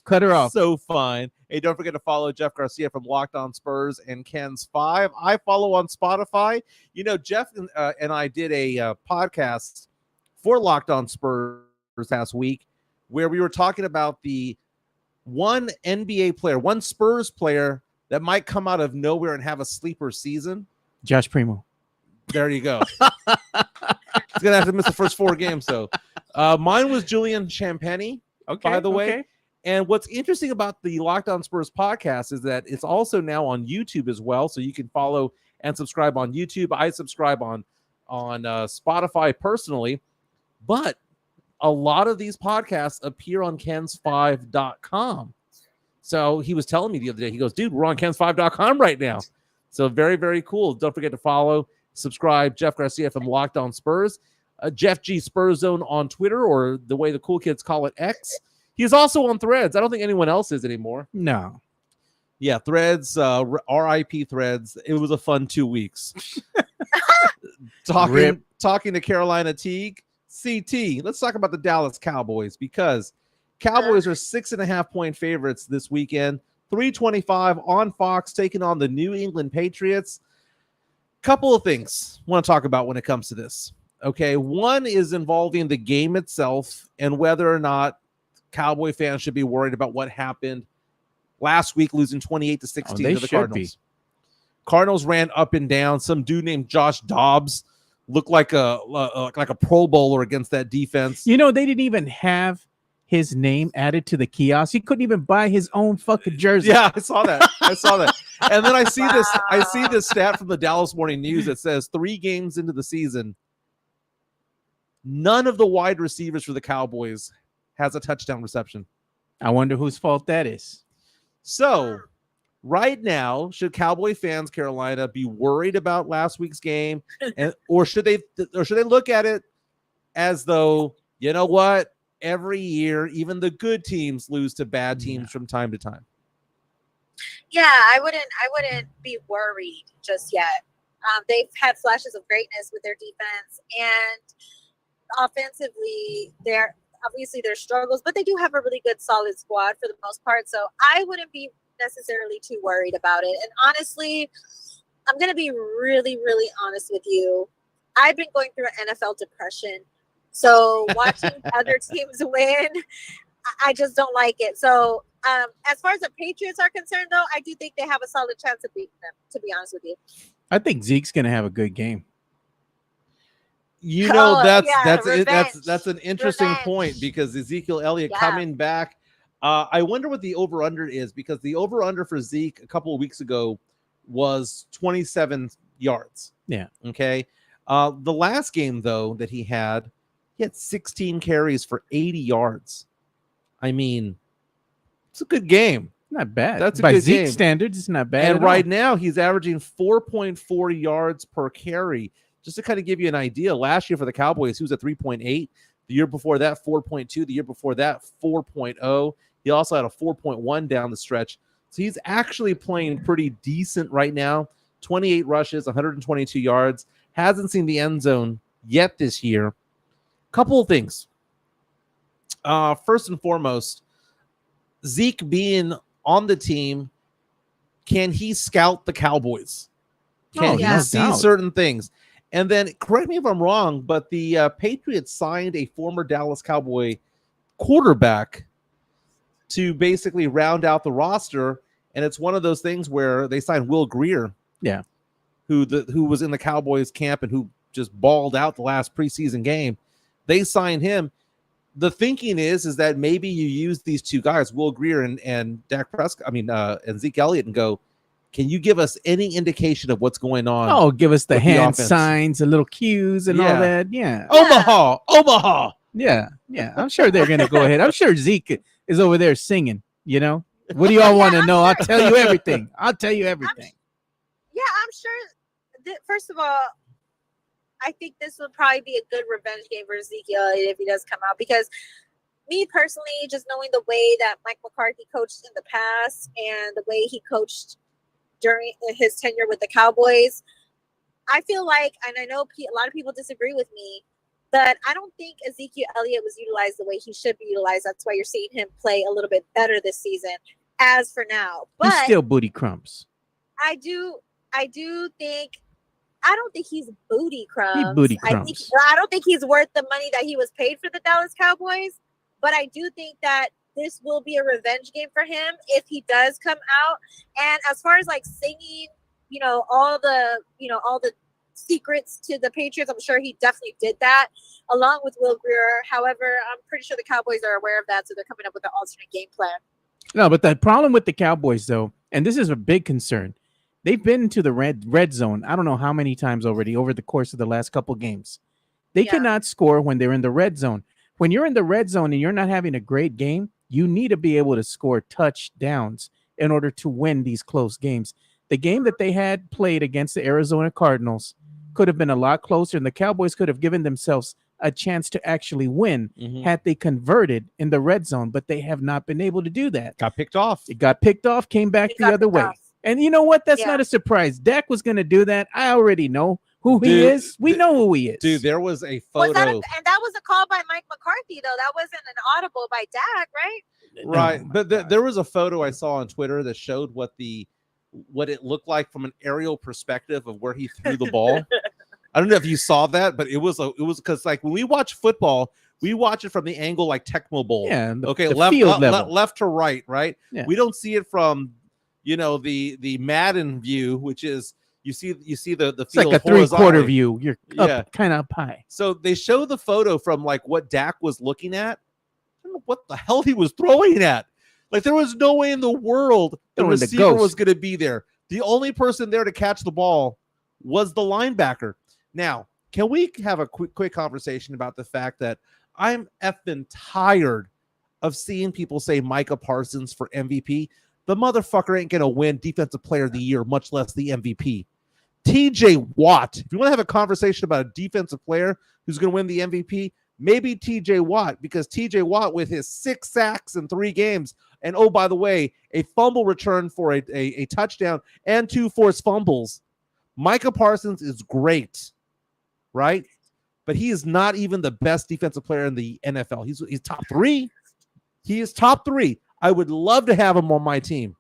Cut her off. So fine. Hey, don't forget to follow Jeff Garcia from Locked On Spurs and Ken's 5. I follow on Spotify. You know, Jeff and I did a podcast for Locked On Spurs last week, where we were talking about the one NBA player, one Spurs player that might come out of nowhere and have a sleeper season. Josh Primo. There you go. He's gonna have to miss the first 4 games. So mine was Julian Champagny, by the way. Okay. And what's interesting about the Locked On Spurs podcast is that it's also now on YouTube as well. So you can follow and subscribe on YouTube. I subscribe on Spotify personally, but a lot of these podcasts appear on kens5.com. So he was telling me the other day, he goes, dude, we're on kens5.com right now. So very, very cool. Don't forget to follow, subscribe, Jeff Garcia from Locked On Spurs. Jeff G Spurs Zone on Twitter, or the way the cool kids call it, X. He's also on Threads. I don't think anyone else is anymore. No. Yeah, Threads, RIP Threads. It was a fun 2 weeks. Talking to Carolina Teague. CT, let's talk about the Dallas Cowboys, because Cowboys are 6.5-point favorites this weekend. 325 on Fox, taking on the New England Patriots. Couple of things I want to talk about when it comes to this. Okay, one is involving the game itself and whether or not Cowboy fans should be worried about what happened last week, losing 28-16 to the Cardinals. Cardinals ran up and down. Some dude named Josh Dobbs looked like a Pro Bowler against that defense. You know, they didn't even have his name added to the kiosk. He couldn't even buy his own fucking jersey. Yeah, I saw that. And then I see this stat from the Dallas Morning News that says 3 games into the season, none of the wide receivers for the Cowboys has a touchdown reception. I wonder whose fault that is. So right now, should Cowboy fans, Carolina, be worried about last week's game, or should they look at it as though, you know what, every year even the good teams lose to bad teams from time to time? Yeah, I wouldn't be worried just yet. They've had flashes of greatness with their defense, and offensively, there's struggles, but they do have a really good, solid squad for the most part. So I wouldn't be necessarily too worried about it. And honestly, I'm going to be really, really honest with you. I've been going through an NFL depression. So watching other teams win, I just don't like it. So as far as the Patriots are concerned, though, I do think they have a solid chance of beating them, to be honest with you. I think Zeke's going to have a good game. You know, that's an interesting point, because Ezekiel Elliott coming back. I wonder what the over-under is, because the over-under for Zeke a couple of weeks ago was 27 yards. Yeah. Okay. The last game, though, that he had 16 carries for 80 yards. I mean, it's a good game. Not bad. That's a by good Zeke game. standards. It's not bad. And right now, he's averaging 4.4 yards per carry. Just to kind of give you an idea, last year for the Cowboys, he was at 3.8. The year before that, 4.2. The year before that, 4.0. He also had a 4.1 down the stretch. So he's actually playing pretty decent right now. 28 rushes, 122 yards. Hasn't seen the end zone yet this year. Couple of things. First and foremost, Zeke being on the team, can he scout the Cowboys? Can he see certain things? And then, correct me if I'm wrong, but the Patriots signed a former Dallas Cowboy quarterback to basically round out the roster. And it's one of those things where they signed Will Grier, who was in the Cowboys camp and who just balled out the last preseason game. They signed him. The thinking is that maybe you use these two guys, Will Grier and Dak Prescott, and Zeke Elliott, and go, can you give us any indication of what's going on? Oh, give us the hand signs, the little cues and all that. Yeah. Omaha. Yeah. I'm sure they're going to go ahead. I'm sure Zeke is over there singing, you know. What do y'all want to know? I'll tell you everything. I'm sure. First of all, I think this would probably be a good revenge game for Ezekiel if he does come out, because me personally, just knowing the way that Mike McCarthy coached in the past and the way he coached during his tenure with the Cowboys, I feel like, and I know a lot of people disagree with me, but I don't think Ezekiel Elliott was utilized the way he should be utilized. That's why you're seeing him play a little bit better this season, as for now. But he's still booty crumbs. I don't think he's booty crumbs. I don't think he's worth the money that he was paid for the Dallas Cowboys. But I do think that this will be a revenge game for him if he does come out. And as far as like singing, all the secrets to the Patriots, I'm sure he definitely did that along with Will Grier. However, I'm pretty sure the Cowboys are aware of that, so they're coming up with an alternate game plan. No, but the problem with the Cowboys, though, and this is a big concern, they've been into the red zone I don't know how many times already over the course of the last couple games. They cannot score when they're in the red zone. When you're in the red zone and you're not having a great game, you need to be able to score touchdowns in order to win these close games. The game that they had played against the Arizona Cardinals could have been a lot closer, and the Cowboys could have given themselves a chance to actually win Mhm. had they converted in the red zone, but they have not been able to do that. Got picked off. It got picked off, came back It the got other picked way. off. And you know what? That's Yeah. not a surprise. Dak was going to do that. I already know who he Dude, is. We know who he is. Dude, there was a Was that photo. and that was a call by Mike McCarthy, though. That wasn't an audible by Dak, right? Right, Oh, my but God. there was a photo I saw on Twitter that showed what it looked like from an aerial perspective of where he threw the ball. I don't know if you saw that, but it was because like when we watch football, we watch it from the angle like Tecmo Bowl. Yeah, Okay, the left field level. left to right, right? Yeah. We don't see it from the Madden view, which is you see the It's like field a 3/4 horizontally. view. You're Yeah. kind of up high. So they show the photo from like what Dak was looking at. I don't know what the hell he was throwing at. Like there was no way in the world the Throwing the receiver ghost. was going to be there. The only person there to catch the ball was the linebacker. Now, can we have a quick conversation about the fact that I'm effing tired of seeing people say Micah Parsons for MVP? The motherfucker ain't going to win Defensive Player of the Year, much less the MVP. TJ Watt. If you want to have a conversation about a defensive player who's going to win the MVP, maybe TJ Watt, because TJ Watt with his 6 sacks in 3 games, and oh, by the way, a fumble return for a touchdown and 2 forced fumbles. Micah Parsons is great, right? But he is not even the best defensive player in the NFL. He's top 3. He is top 3. I would love to have him on my team.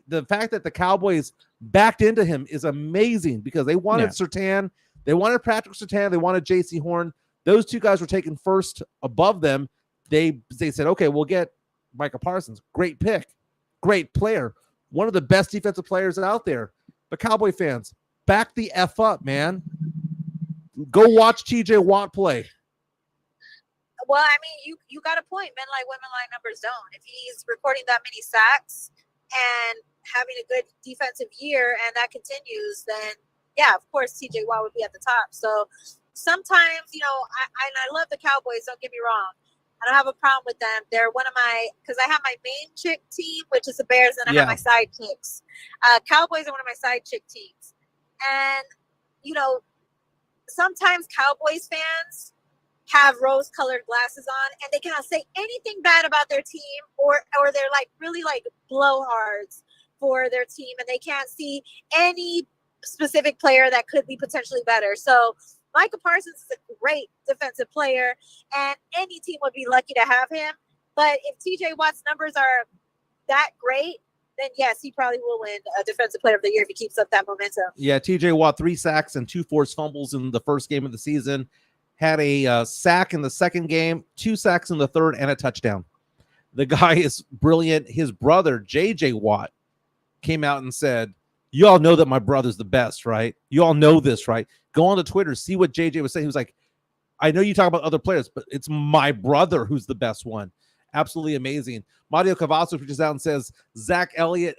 The fact that the Cowboys backed into him is amazing because they wanted Surtain, they wanted Patrick Surtain, they wanted J.C. Horn. Those 2 guys were taken first above them. They said, okay, we'll get Micah Parsons. Great pick, great player, one of the best defensive players out there. But Cowboy fans, back the F up, man. Go watch TJ Watt play. Well, I mean, you got a point. Men like women like numbers don't. If he's recording that many sacks and having a good defensive year and that continues, then yeah, of course TJ Watt would be at the top. So sometimes, I love the Cowboys, don't get me wrong. I don't have a problem with them. They're one of because I have my main chick team, which is the Bears, and I have my side chicks. Cowboys are one of my side chick teams. And, sometimes Cowboys fans have rose-colored glasses on, and they cannot say anything bad about their team, or they're like really like blowhards for their team, and they can't see any specific player that could be potentially better. So Micah Parsons is a great defensive player, and any team would be lucky to have him. But if TJ Watt's numbers are that great, then yes, he probably will win a defensive player of the year if he keeps up that momentum. Yeah, TJ Watt, 3 sacks and 2 forced fumbles in the first game of the season. Had a sack in the second game, 2 sacks in the third, and a touchdown. The guy is brilliant. His brother, JJ Watt, came out and said, you all know that my brother's the best, right? You all know this, right? Go on to Twitter, see what JJ was saying. He was like, I know you talk about other players, but it's my brother who's the best one. Absolutely amazing. Mario Cavazos reaches out and says, Zeke Elliott,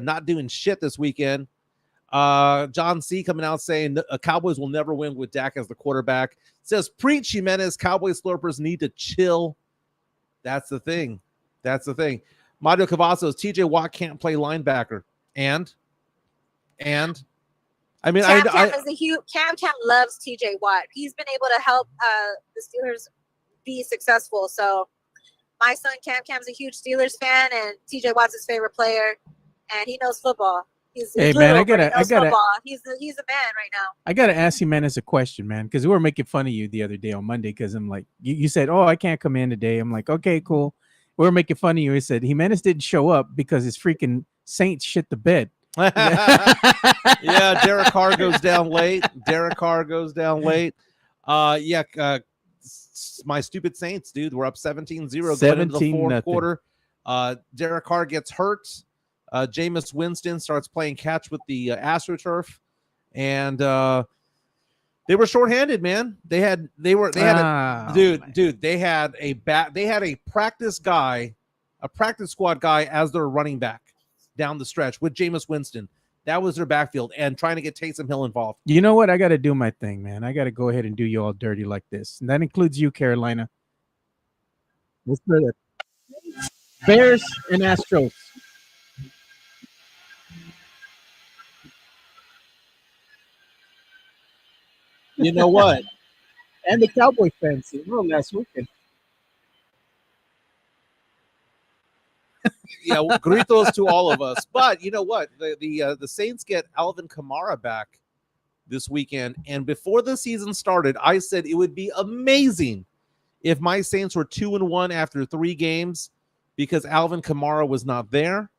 not doing shit this weekend. John C. coming out saying Cowboys will never win with Dak as the quarterback. Says, preach, Jimenez. Cowboys slurpers need to chill. That's the thing. Mario Cavazos, TJ Watt can't play linebacker. And I mean, Cam loves TJ Watt. He's been able to help the Steelers be successful. So my son Cam's a huge Steelers fan, and TJ Watt's his favorite player, and he knows football. He's hey man, I gotta. He's a man right now. I gotta ask Jimenez a question, man, because we were making fun of you the other day on Monday because I'm like, you said, oh, I can't come in today. I'm like, okay, cool. We were making fun of you. He said Jimenez didn't show up because his freaking Saints shit the bed. Yeah, Derek Carr goes down late. My stupid Saints, dude. We're up 17-0 going into the fourth quarter. Derek Carr gets hurt. Jameis Winston starts playing catch with the AstroTurf, and they were shorthanded, man. They had a practice squad guy as their running back down the stretch with Jameis Winston. That was their backfield, and trying to get Taysom Hill involved. You know what? I got to do my thing, man. I got to go ahead and do you all dirty like this. And that includes you, Carolina. Let's play that. Bears and Astros. You know what? And the Cowboy fans, last weekend. Yeah, gritos to all of us. But you know what? The Saints get Alvin Kamara back this weekend, and before the season started, I said it would be amazing if my Saints were 2-1 after 3 games because Alvin Kamara was not there,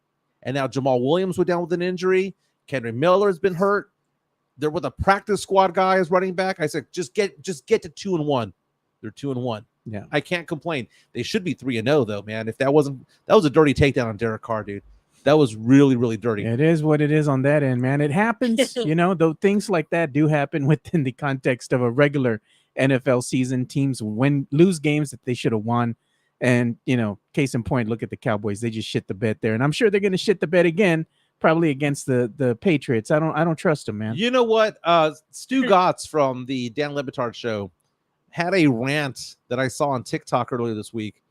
and now Jamal Williams went down with an injury. Kendrick Miller has been hurt. There were the practice squad guys running back. I said, just get to 2-1. They're 2-1. Yeah, I can't complain. They should be 3-0 though, man. If that was a dirty takedown on Derek Carr, dude. That was really, really dirty. it is what it is on that end, man. It happens, though things like that do happen within the context of a regular NFL season. Teams lose games that they should have won. And, case in point, look at the Cowboys. They just shit the bed there. And I'm sure they're going to shit the bed again, probably against the Patriots. I don't trust them, man. You know what? Stu Gotts from the Dan Le Batard show had a rant that I saw on TikTok earlier this week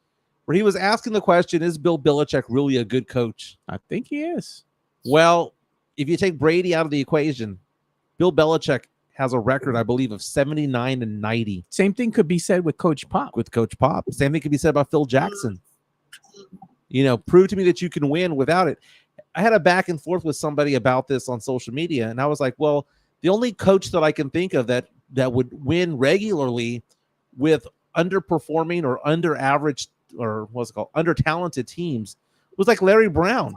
where he was asking the question, is Bill Belichick really a good coach? I think he is. Well, if you take Brady out of the equation, Bill Belichick has a record, I believe, of 79-90. Same thing could be said with Coach Pop. Same thing could be said about Phil Jackson. Prove to me that you can win without it. I had a back and forth with somebody about this on social media, and I was like, well, the only coach that I can think of that would win regularly with underperforming or under average or under talented teams was like Larry Brown.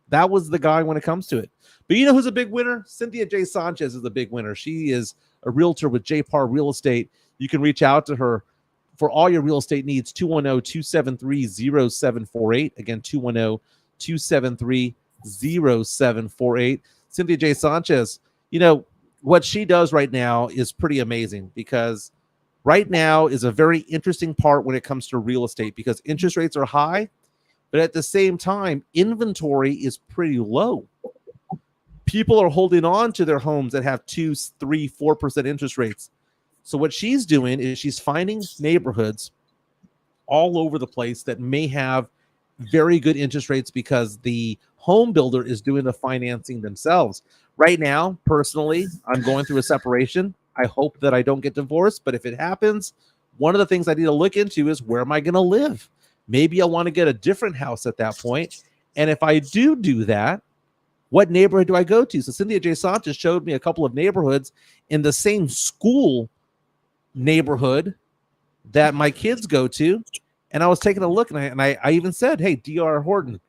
That was the guy when it comes to it. But you know who's a big winner? Cynthia J. Sanchez is a big winner. She is a realtor with J. Parr Real Estate. You can reach out to her for all your real estate needs, 210-273-0748. Again, 210-273-0748. Cynthia J. Sanchez, what she does right now is pretty amazing because right now is a very interesting part when it comes to real estate because interest rates are high, but at the same time, inventory is pretty low. People are holding on to their homes that have 2, 3, 4% interest rates. So what she's doing is she's finding neighborhoods all over the place that may have very good interest rates because the home builder is doing the financing themselves. Right now, personally, I'm going through a separation. I hope that I don't get divorced, but if it happens, one of the things I need to look into is where am I going to live? Maybe I want to get a different house at that point. And if I do that, what neighborhood do I go to? So Cynthia J. Sanchez showed me a couple of neighborhoods in the same school neighborhood that my kids go to. And I was taking a look and I even said, hey, DR Horton,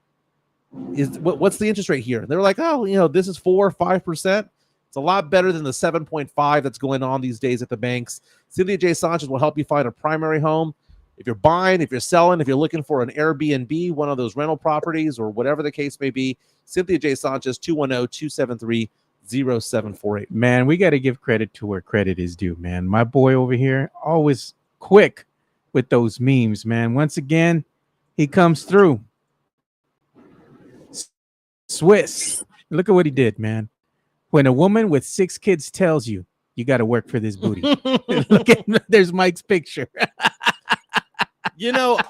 what's the interest rate here? They're like, oh, this is 4 or 5%. It's a lot better than the 7.5 that's going on these days at the banks. Cynthia J. Sanchez will help you find a primary home. If you're buying, if you're selling, if you're looking for an Airbnb, one of those rental properties or whatever the case may be, Cynthia J. Sanchez, 210-273-0748. Man, we got to give credit to where credit is due, man. My boy over here, always quick with those memes, man. Once again, he comes through. Swiss. Look at what he did, man. When a woman with 6 kids tells you, you got to work for this booty. Look at, there's Mike's picture. The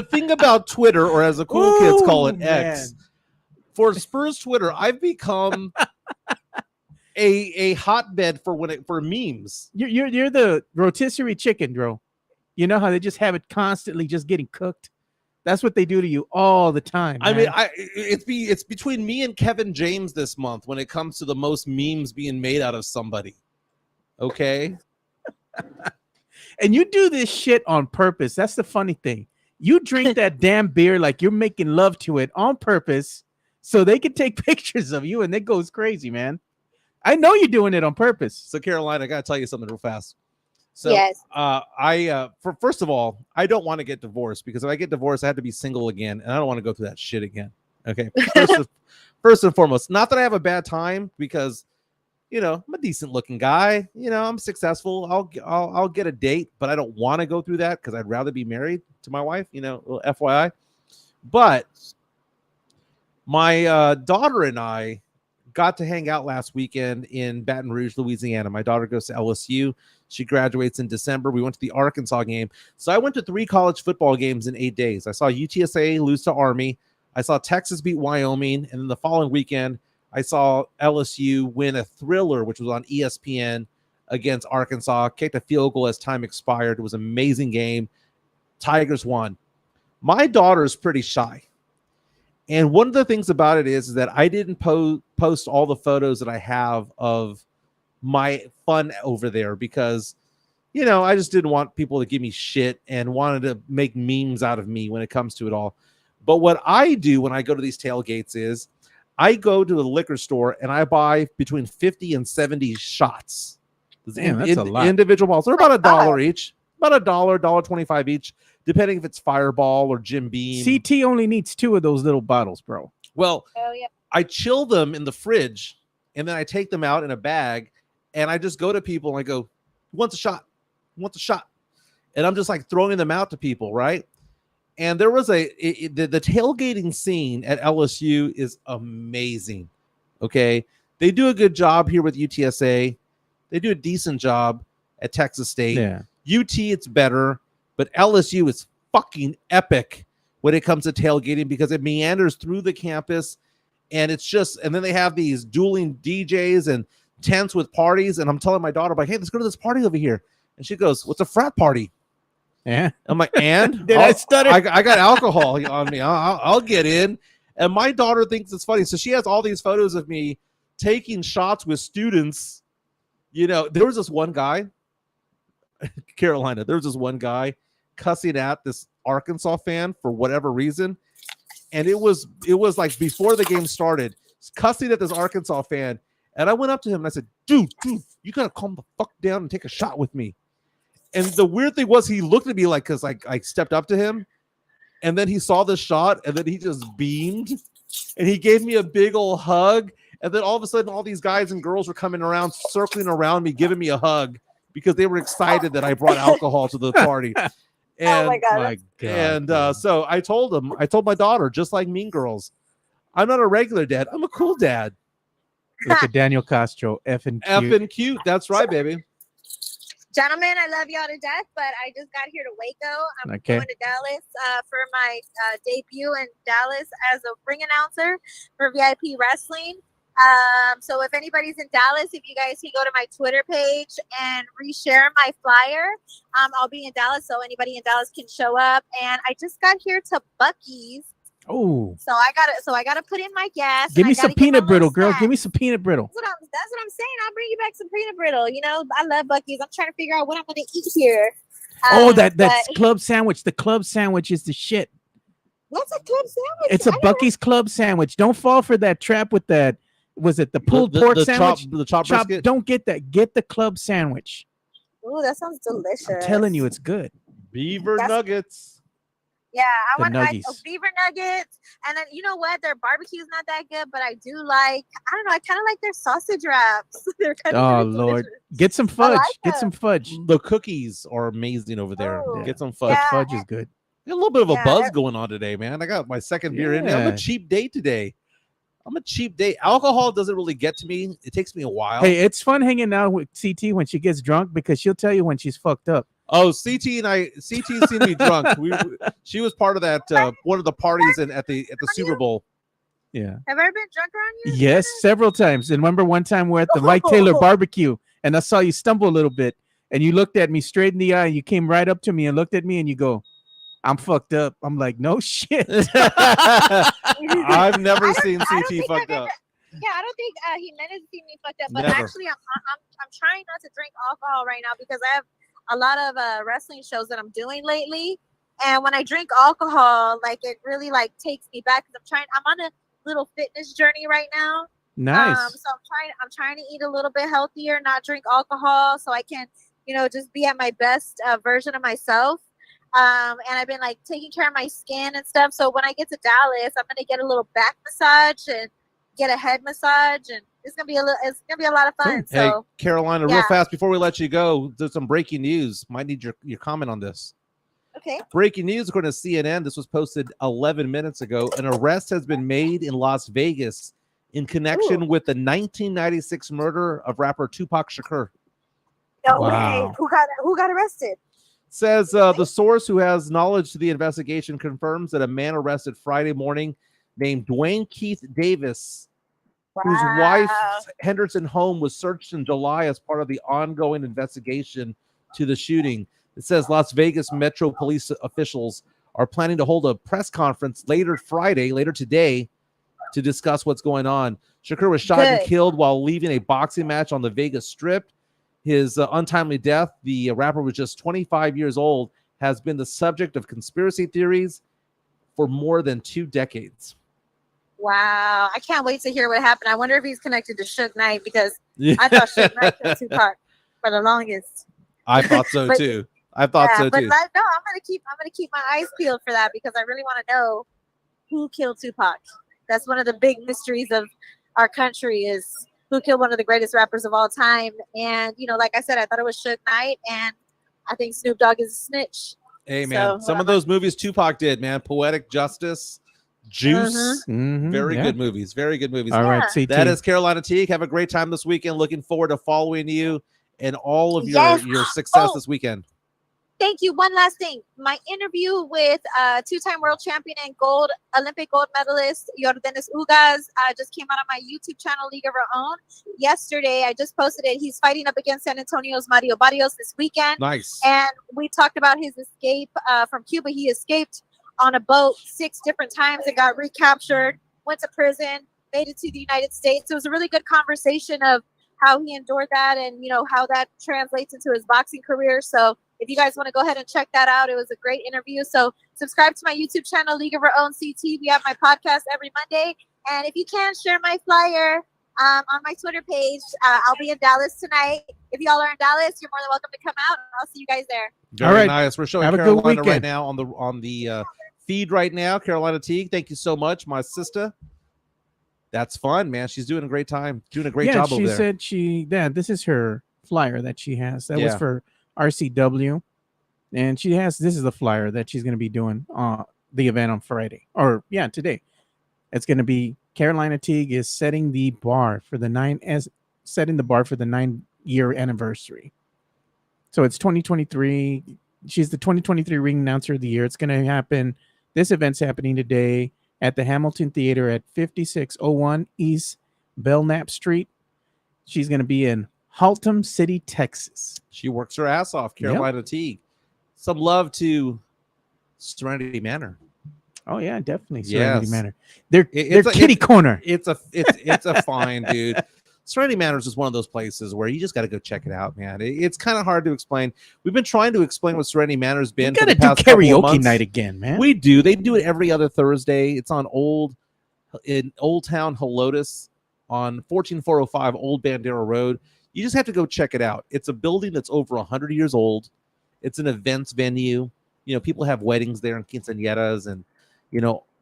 thing about Twitter, or as the cool kids call it, X, for Spurs Twitter, I've become a hotbed for memes. You're the rotisserie chicken, bro. You know how they just have it constantly just getting cooked? That's what they do to you all the time. I mean, it's between me and Kevin James this month when it comes to the most memes being made out of somebody. Okay? And you do this shit on purpose. That's the funny thing. You drink that damn beer like you're making love to it on purpose so they can take pictures of you, and it goes crazy, man. I know you're doing it on purpose. So, Carolina, I got to tell you something real fast. So, yes. First of all, I don't want to get divorced because if I get divorced, I have to be single again, and I don't want to go through that shit again. Okay, first and foremost, not that I have a bad time because, I'm a decent looking guy. I'm successful. I'll get a date, but I don't want to go through that because I'd rather be married to my wife. Little FYI. But my daughter and I got to hang out last weekend in Baton Rouge, Louisiana. My daughter goes to LSU. She graduates in December. We went to the Arkansas game. So I went to 3 college football games in 8 days. I saw UTSA lose to Army. I saw Texas beat Wyoming. And then the following weekend, I saw LSU win a thriller, which was on ESPN against Arkansas, kicked a field goal as time expired. It was an amazing game. Tigers won. My daughter's pretty shy. And one of the things about it is that I didn't post all the photos that I have of my fun over there because, I just didn't want people to give me shit and wanted to make memes out of me when it comes to it all. But what I do when I go to these tailgates is I go to the liquor store and I buy between 50 and 70 shots. Damn, that's a lot. Individual bottles. They're about $1 each. About $1.25 each, depending if it's Fireball or Jim Beam. CT only needs 2 of those little bottles, bro. Well, yeah. I chill them in the fridge, and then I take them out in a bag, and I just go to people and I go, "Who wants a shot? Who wants a shot?" And I'm just like throwing them out to people, right? And there was the tailgating scene at LSU is amazing. Okay, they do a good job here with UTSA. They do a decent job at Texas State. Yeah. UT, it's better, but LSU is fucking epic when it comes to tailgating because it meanders through the campus, and then they have these dueling DJs and tents with parties. And I'm telling my daughter, like, "Hey, let's go to this party over here." And she goes, "What's a frat party?" Yeah. I'm like, "And did I stutter? I got alcohol on me. I'll get in." And my daughter thinks it's funny, so she has all these photos of me taking shots with students. There was this one guy. Carolina, there was this one guy cussing at this Arkansas fan for whatever reason, and it was like before the game started, cussing at this Arkansas fan, and I went up to him and I said, dude, you gotta calm the fuck down and take a shot with me." And the weird thing was he looked at me like, because I stepped up to him, and then he saw the shot, and then he just beamed, and he gave me a big old hug, and then all of a sudden all these guys and girls were coming around, circling around me, giving me a hug, because they were excited that I brought alcohol to the party. And, oh my God. And so I told my daughter, just like Mean Girls, I'm not a regular dad. I'm a cool dad. Look at Daniel Castro, effing cute. Effing cute. That's right, baby. Gentlemen, I love y'all to death, but I just got here to Waco. I'm going to Dallas for my debut in Dallas as a ring announcer for VIP Wrestling. So if anybody's in Dallas, if you guys can go to my Twitter page and reshare my flyer, I'll be in Dallas, so anybody in Dallas can show up. And I just got here to Buc-ee's. Oh, so I gotta put in my gas. Give me some peanut brittle, girl. Give me some peanut brittle. That's what I'm saying. I'll bring you back some peanut brittle. I love Buc-ee's. I'm trying to figure out what I'm gonna eat here. That's club sandwich. The club sandwich is the shit. What's a club sandwich? It's a Buc-ee's club sandwich. Don't fall for that trap with that. Was it the pulled pork sandwich? The chop brisket? Don't get that. Get the club sandwich. Ooh, that sounds delicious. I'm telling you, it's good. Beaver nuggets. Yeah, I want beaver nuggets. And then you know what? Their barbecue's not that good, but I do like. I don't know. I kind of like their sausage wraps. They're kind of Lord, delicious. get some fudge. Get some fudge. The cookies are amazing over there. Oh, get some fudge. yeah. Fudge is good. Got a little bit of a buzz going on today, man. I got my second beer in. I'm Yeah. a cheap day today. Alcohol doesn't really get to me. It takes me a while. Hey, it's fun hanging out with CT when she gets drunk because she'll tell you when she's fucked up. Oh, CT seen me drunk. She was part of that one of the parties at the Super Bowl. Yeah. Have I ever been drunk around you? Yes, several times. And remember one time we're at the Mike Taylor barbecue and I saw you stumble a little bit and you looked at me straight in the eye and you came right up to me and looked at me and you go, "I'm fucked up." I'm like, "No shit." I've never seen CT fucked up. Yeah, I don't think Jimenez seen me fucked up. But Never. actually, I'm trying not to drink alcohol right now because I have a lot of wrestling shows that I'm doing lately. And when I drink alcohol, like it really like takes me back because I'm on a little fitness journey right now. Nice. So I'm trying to eat a little bit healthier, not drink alcohol, so I can, just be at my best version of myself. And I've been like taking care of my skin and stuff. So when I get to Dallas, I'm gonna get a little back massage and get a head massage, and it's gonna be a lot of fun. Hey, So Carolina, real fast before we let you go, there's some breaking news. Might need your comment on this. okay. Breaking news according to CNN. This was posted 11 minutes ago. An arrest has been made in Las Vegas in connection with the 1996 murder of rapper Tupac Shakur. No Wow. way. Who got arrested? Says the source who has knowledge to the investigation confirms that a man arrested Friday morning named Dwayne Keith Davis whose wife Henderson home was searched in July as part of the ongoing investigation to the shooting. It says Las Vegas Metro Police officials are planning to hold a press conference later today, to discuss what's going on. Shakur was shot and killed while leaving a boxing match on the Vegas Strip. His untimely death, the rapper was just 25 years old, has been the subject of conspiracy theories for more than 2 decades. Wow. I can't wait to hear what happened. I wonder if he's connected to Suge Knight, because I thought Suge Knight killed Tupac for the longest. I thought so too. I thought so too. But no, I'm gonna keep my eyes peeled for that, because I really want to know who killed Tupac. That's one of the big mysteries of our country, is who killed one of the greatest rappers of all time. And, like I said, I thought it was Suge Knight, and I think Snoop Dogg is a snitch. Hey, man, some of those movies Tupac did, man. Poetic Justice, Juice. Very good movies. Very good movies. All right, CT. That is Carolina Teague. Have a great time this weekend. Looking forward to following you and all of your success this weekend. Thank you. One last thing. My interview with two-time world champion and Olympic gold medalist Yordenis Ugas just came out on my YouTube channel, League of Our Own. Yesterday, I just posted it. He's fighting up against San Antonio's Mario Barrios this weekend. Nice. And we talked about his escape from Cuba. He escaped on a boat 6 different times and got recaptured, went to prison, made it to the United States. It was a really good conversation of how he endured that, and how that translates into his boxing career. So if you guys want to go ahead and check that out, it was a great interview. So subscribe to my YouTube channel, League of Our Own CT. We have my podcast every Monday. And if you can, share my flyer on my Twitter page. I'll be in Dallas tonight. If y'all are in Dallas, you're more than welcome to come out. I'll see you guys there. Very nice. We're showing Carolina right now on the feed right now. Carolina Teague, thank you so much, my sister. That's fun, man. She's doing a great time, doing a great job over there. She said this is her flyer that she has. That was for RCW, and this is the flyer that she's going to be doing the event on Friday, today. It's going to be Carolina Teague is setting the bar for the 9-year anniversary. So it's 2023. She's the 2023 ring announcer of the year. It's going to happen. This event's happening today at the Hamilton Theater at 5601 East Belknap Street. She's going to be in Alamo City, Texas. She works her ass off, Carolina Teague. Some love to Serenity Manor. Oh yeah, definitely Serenity Manor. They're kitty corner. It's a fine, dude. Serenity Manor is just one of those places where you just got to go check it out, man. It's kind of hard to explain. We've been trying to explain what Serenity Manor has been. We got to do karaoke night again, man. We do. They do it every other Thursday. It's on Old Town Helotes on 14405 Old Bandera Road. You just have to go check it out. It's a building that's over 100 years old. It's an events venue. People have weddings there and quinceañeras and,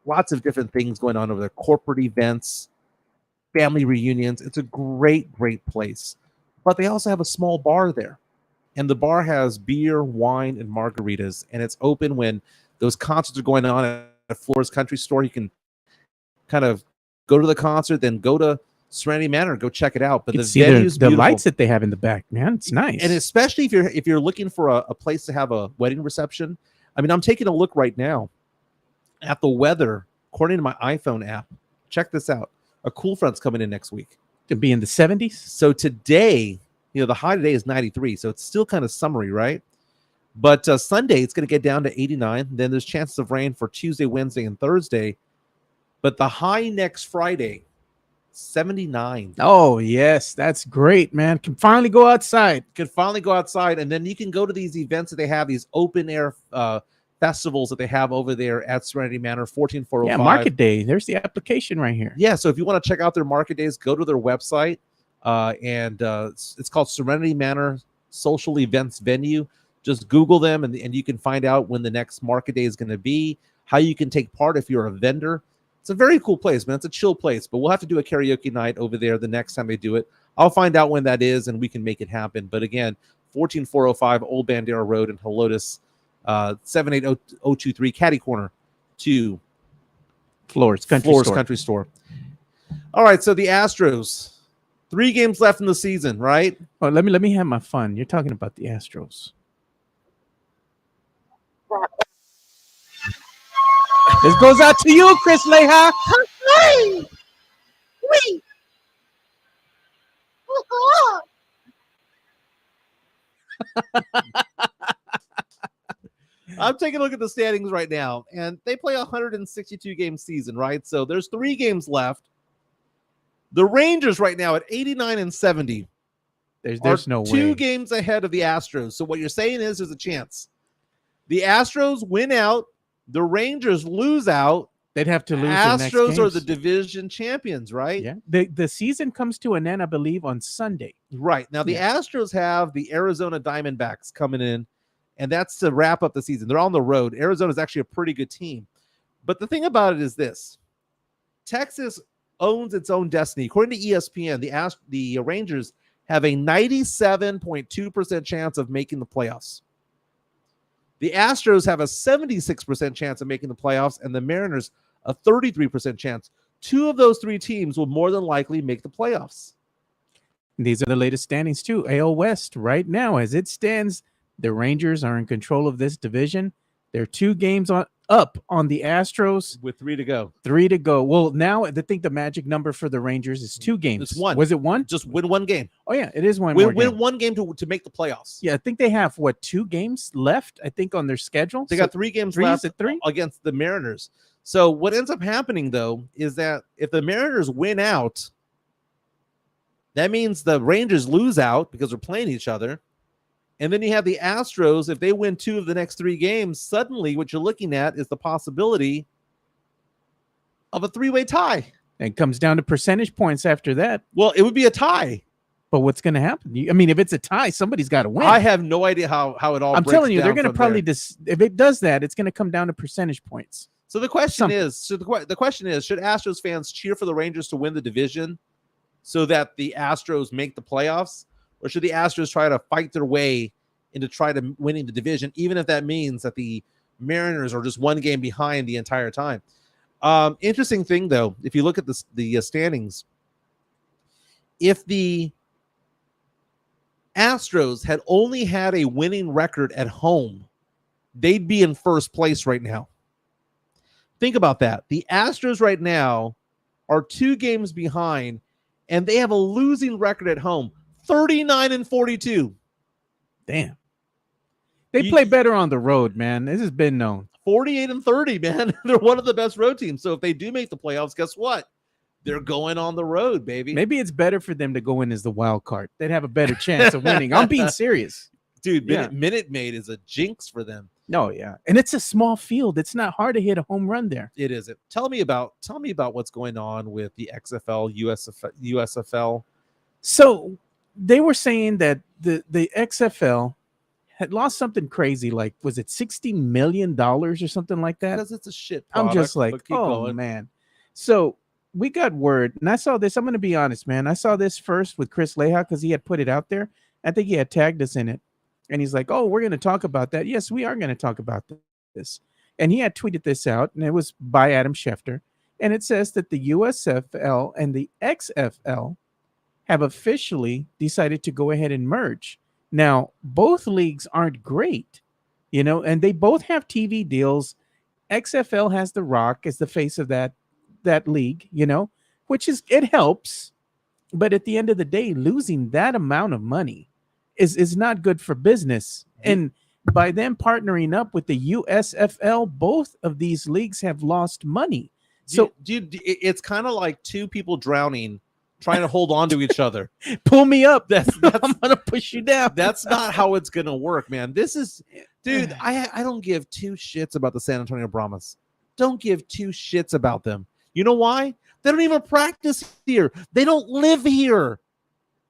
lots of different things going on over there. Corporate events, family reunions. It's a great, great place. But they also have a small bar there. And the bar has beer, wine, and margaritas. And it's open when those concerts are going on at Flores Country Store. You can kind of go to the concert, then go to Serenity Manor, go check it out. But the venue's the lights that they have in the back, man, it's nice. And especially if you're looking for a place to have a wedding reception. I mean, I'm taking a look right now at the weather according to my iPhone app. Check this out. A cool front's coming in next week. To be in the 70s. So today, the high today is 93, so it's still kind of summery, right? But Sunday it's going to get down to 89. Then there's chances of rain for Tuesday, Wednesday, and Thursday. But the high next Friday, 79. Oh, yes. That's great, man. Can finally go outside. And then you can go to these events that they have, these open air festivals that they have over there at Serenity Manor, 14405. Yeah, Market Day. There's the application right here. Yeah, so if you want to check out their market days, go to their website. And it's called Serenity Manor Social Events Venue. Just Google them, and you can find out when the next market day is going to be, how you can take part if you're a vendor. It's a very cool place, man. It's a chill place, but we'll have to do a karaoke night over there the next time they do it. I'll find out when that is, and we can make it happen. But again, 14405 Old Bandera Road in Helotes, 78023, Caddy Corner to Flores Country Store. All right, so the Astros, 3 games left in the season, right? Oh, let me have my fun. You're talking about the Astros. This goes out to you, Chris Leha. Wait. I'm taking a look at the standings right now, and they play a 162 game season, right? So there's 3 games left. The Rangers right now at 89 and 70. There's no way. 2 games ahead of the Astros. So what you're saying is there's a chance. The Astros win out. The Rangers lose out. They'd have to lose. Astros are the division champions, right? Yeah. The season comes to an end, I believe, on Sunday. Right. Now, the Astros have the Arizona Diamondbacks coming in, and that's to wrap up the season. They're on the road. Arizona is actually a pretty good team. But the thing about it is this. Texas owns its own destiny. According to ESPN, the Rangers have a 97.2% chance of making the playoffs. The Astros have a 76% chance of making the playoffs, and the Mariners a 33% chance. 2 of those 3 teams will more than likely make the playoffs. These are the latest standings too. AL West right now, as it stands, the Rangers are in control of this division. They're 2 games up on the Astros with 3 to go. 3 to go. Well, now I think the magic number for the Rangers is 2 games. It's 1. Was it 1? Just win 1 game. Oh yeah, it is one. Win 1 game to make the playoffs. Yeah, I think they have 2 games left. I think on their schedule. They got 3 games left against the Mariners. So what ends up happening though is that if the Mariners win out, that means the Rangers lose out because they're playing each other. And then you have the Astros. If they win 2 of the next 3 games, suddenly what you're looking at is the possibility of a 3-way tie. And it comes down to percentage points after that. Well, it would be a tie. But what's going to happen? I mean, if it's a tie, somebody's got to win. I have no idea how it all I'm breaks telling you, they're down going to from probably there. if it does that, it's going to come down to percentage points. So the question is, the question is, should Astros fans cheer for the Rangers to win the division so that the Astros make the playoffs? Or should the Astros try to fight their way into winning the division, even if that means that the Mariners are just 1 game behind the entire time? Interesting thing, though, if you look at the standings, if the Astros had only had a winning record at home, they'd be in first place right now. Think about that. The Astros right now are 2 games behind, and they have a losing record at home, 39 and 42. Damn. They play better on the road, man. This has been known. 48 and 30, man. They're one of the best road teams. So if they do make the playoffs, guess what? They're going on the road, baby. Maybe it's better for them to go in as the wild card. They'd have a better chance of winning. I'm being serious. Dude, Minute Maid is a jinx for them. No, yeah. And it's a small field. It's not hard to hit a home run there. It isn't. Tell me about what's going on with the XFL, USFL. So they were saying that the XFL had lost something crazy, like was it $60 million or something like that? Because it's a shit product. I'm just like, oh man. So we got word, and I saw this. I'm going to be honest, man. I saw this first with Chris Leha because he had put it out there. I think he had tagged us in it. And he's like, oh, we're going to talk about that. Yes, we are going to talk about this. And he had tweeted this out, and it was by Adam Schefter. And it says that the USFL and the XFL have officially decided to go ahead and merge. Now, both leagues aren't great, and they both have TV deals. XFL has The Rock as the face of that league, which it helps. But at the end of the day, losing that amount of money is not good for business. And by them partnering up with the USFL, both of these leagues have lost money. So dude, it's kind of like 2 people drowning trying to hold on to each other. Pull me up. That's I'm gonna push you down. That's not how it's gonna work, man. This is, dude, I don't give 2 shits about the San Antonio Brahmas. Don't give 2 shits about them. You know why? They don't even practice here. They don't live here.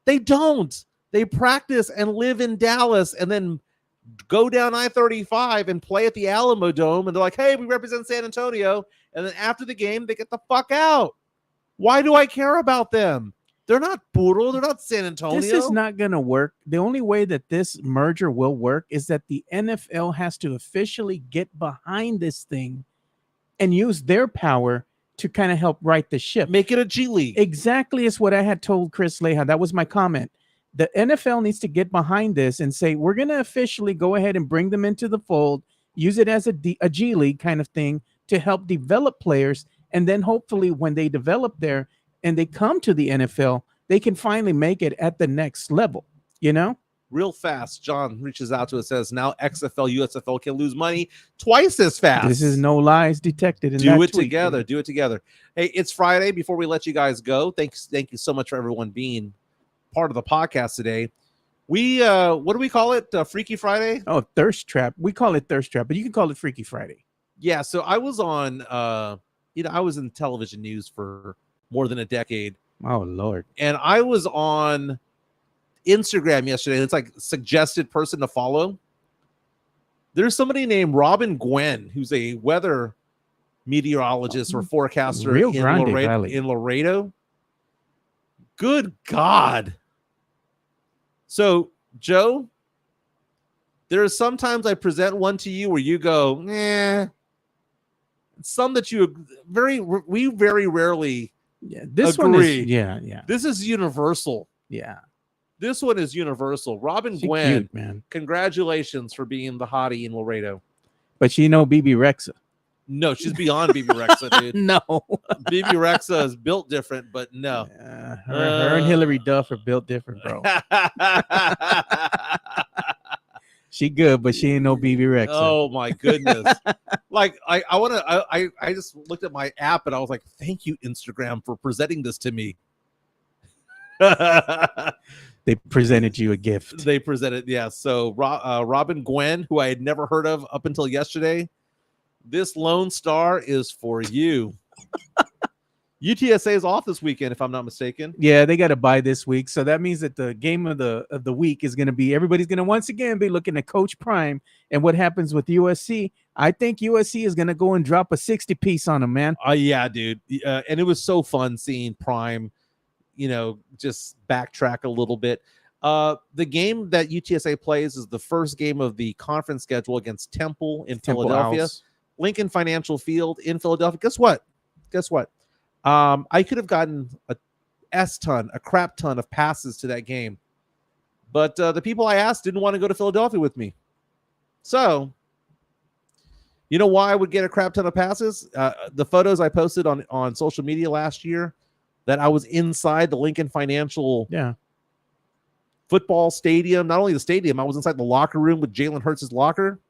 They don't. They practice and live in Dallas and then go down I-35 and play at the Alamo Dome. And they're like, hey, we represent San Antonio. And then after the game, they get the fuck out. Why do I care about them? They're not Puro. They're not San Antonio. This is not going to work. The only way that this merger will work is that the NFL has to officially get behind this thing and use their power to kind of help right the ship. Make it a G League. Exactly is what I had told Chris Leha. That was my comment. The NFL needs to get behind this and say, we're going to officially go ahead and bring them into the fold, use it as a G League kind of thing to help develop players. And then hopefully when they develop there and they come to the NFL, they can finally make it at the next level, you know? Real fast, John reaches out to us, says now XFL, USFL can lose money twice as fast. This is no lies detected in Do that it tweet, together. dude. Do it together. Hey, it's Friday. Before we let you guys go, thank you so much for everyone being part of the podcast today. We what do we call it? Freaky Friday? Oh, Thirst Trap. We call it Thirst Trap, but you can call it Freaky Friday. Yeah, so I was on I was in television news for more than a decade. Oh Lord. And I was on Instagram yesterday. It's like suggested person to follow. There's somebody named Robin Gwen, who's a weather meteorologist or forecaster Rio Grande Valley. in Laredo. Good God. So, Joe, there are sometimes I present one to you where you go, some that we very rarely this agree. one is yeah. This is universal. Yeah. This one is universal. Robin She Gwen, cute, man. congratulations for being the hottie in Laredo. But she know BB Rexa. No, she's beyond BB Rexa, dude. No. BB Rexa is built different, but no. Her and Hillary Duff are built different, bro. She good, but she ain't no BB Rexa. Oh my goodness. Like I just looked at my app and I was like, thank you, Instagram, for presenting this to me. They presented you a gift. They presented, yeah. So Robin Gwen, who I had never heard of up until yesterday, this Lone Star is for you. UTSA is off this weekend, if I'm not mistaken. Yeah, they got to buy this week, so that means that the game of the week is going to be everybody's going to once again be looking at Coach Prime and what happens with USC. I think USC is going to go and drop a 60 piece on them, man. Yeah, dude, and it was so fun seeing Prime. Just backtrack a little bit. The game that UTSA plays is the first game of the conference schedule against Temple in Philadelphia. House. Lincoln Financial Field in Philadelphia. Guess what? I could have gotten a crap ton of passes to that game. But the people I asked didn't want to go to Philadelphia with me. So, you know why I would get a crap ton of passes? The photos I posted on social media last year, that I was inside the Lincoln Financial football stadium. Not only the stadium, I was inside the locker room with Jalen Hurts' locker.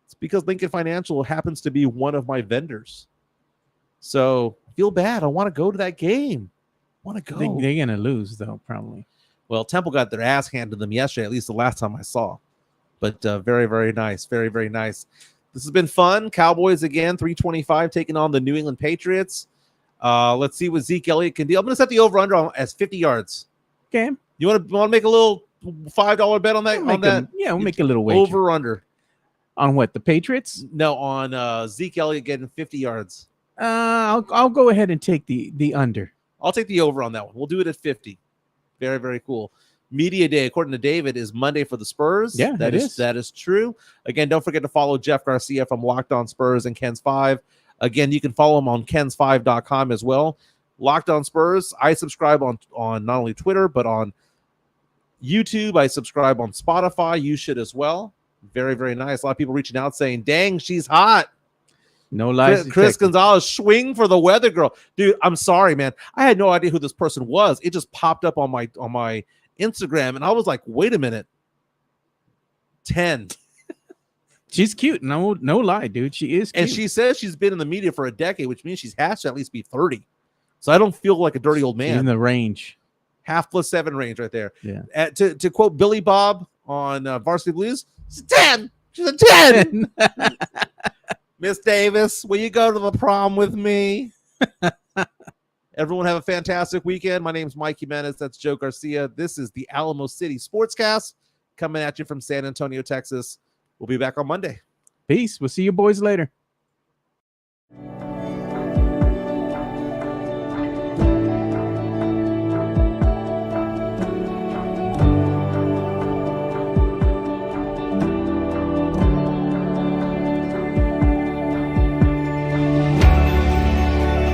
It's because Lincoln Financial happens to be one of my vendors. So I feel bad. I want to go to that game. I want to go. They're going to lose, though, probably. Well, Temple got their ass handed to them yesterday, at least the last time I saw. But very, very nice. Very, very nice. This has been fun. Cowboys again, 325, taking on the New England Patriots. Let's see what Zeke Elliott can do. I'm going to set the over-under as 50 yards. Okay. You want to make a little $5 bet on that? We'll make a little wager. Over-under. On what, the Patriots? No, on Zeke Elliott getting 50 yards. I'll go ahead and take the under. I'll take the over on that one. We'll do it at 50. Very, very cool. Media Day, according to David, is Monday for the Spurs. Yeah, that is true. Again, don't forget to follow Jeff Garcia from Locked On Spurs and Ken's 5. Again, you can follow him on kens5.com as well. Locked On Spurs, I subscribe on not only Twitter, but on YouTube. I subscribe on Spotify. You should as well. Very, very nice. A lot of people reaching out saying, dang, she's hot. No lies. Chris Gonzalez, swing for the weather girl. Dude, I'm sorry, man. I had no idea who this person was. It just popped up on my Instagram, and I was like, wait a minute. 10. She's cute. No lie, dude. She is cute. And she says she's been in the media for a decade, which means she has to at least be 30. So I don't feel like a dirty old man. In the range. 0.5+7 range right there. Yeah. To quote Billy Bob on Varsity Blues, she's a 10. She's a 10. Miss Davis, will you go to the prom with me? Everyone have a fantastic weekend. My name's Mike Jimenez. That's Joe Garcia. This is the Alamo City Sportscast coming at you from San Antonio, Texas. We'll be back on Monday. Peace. We'll see you boys later.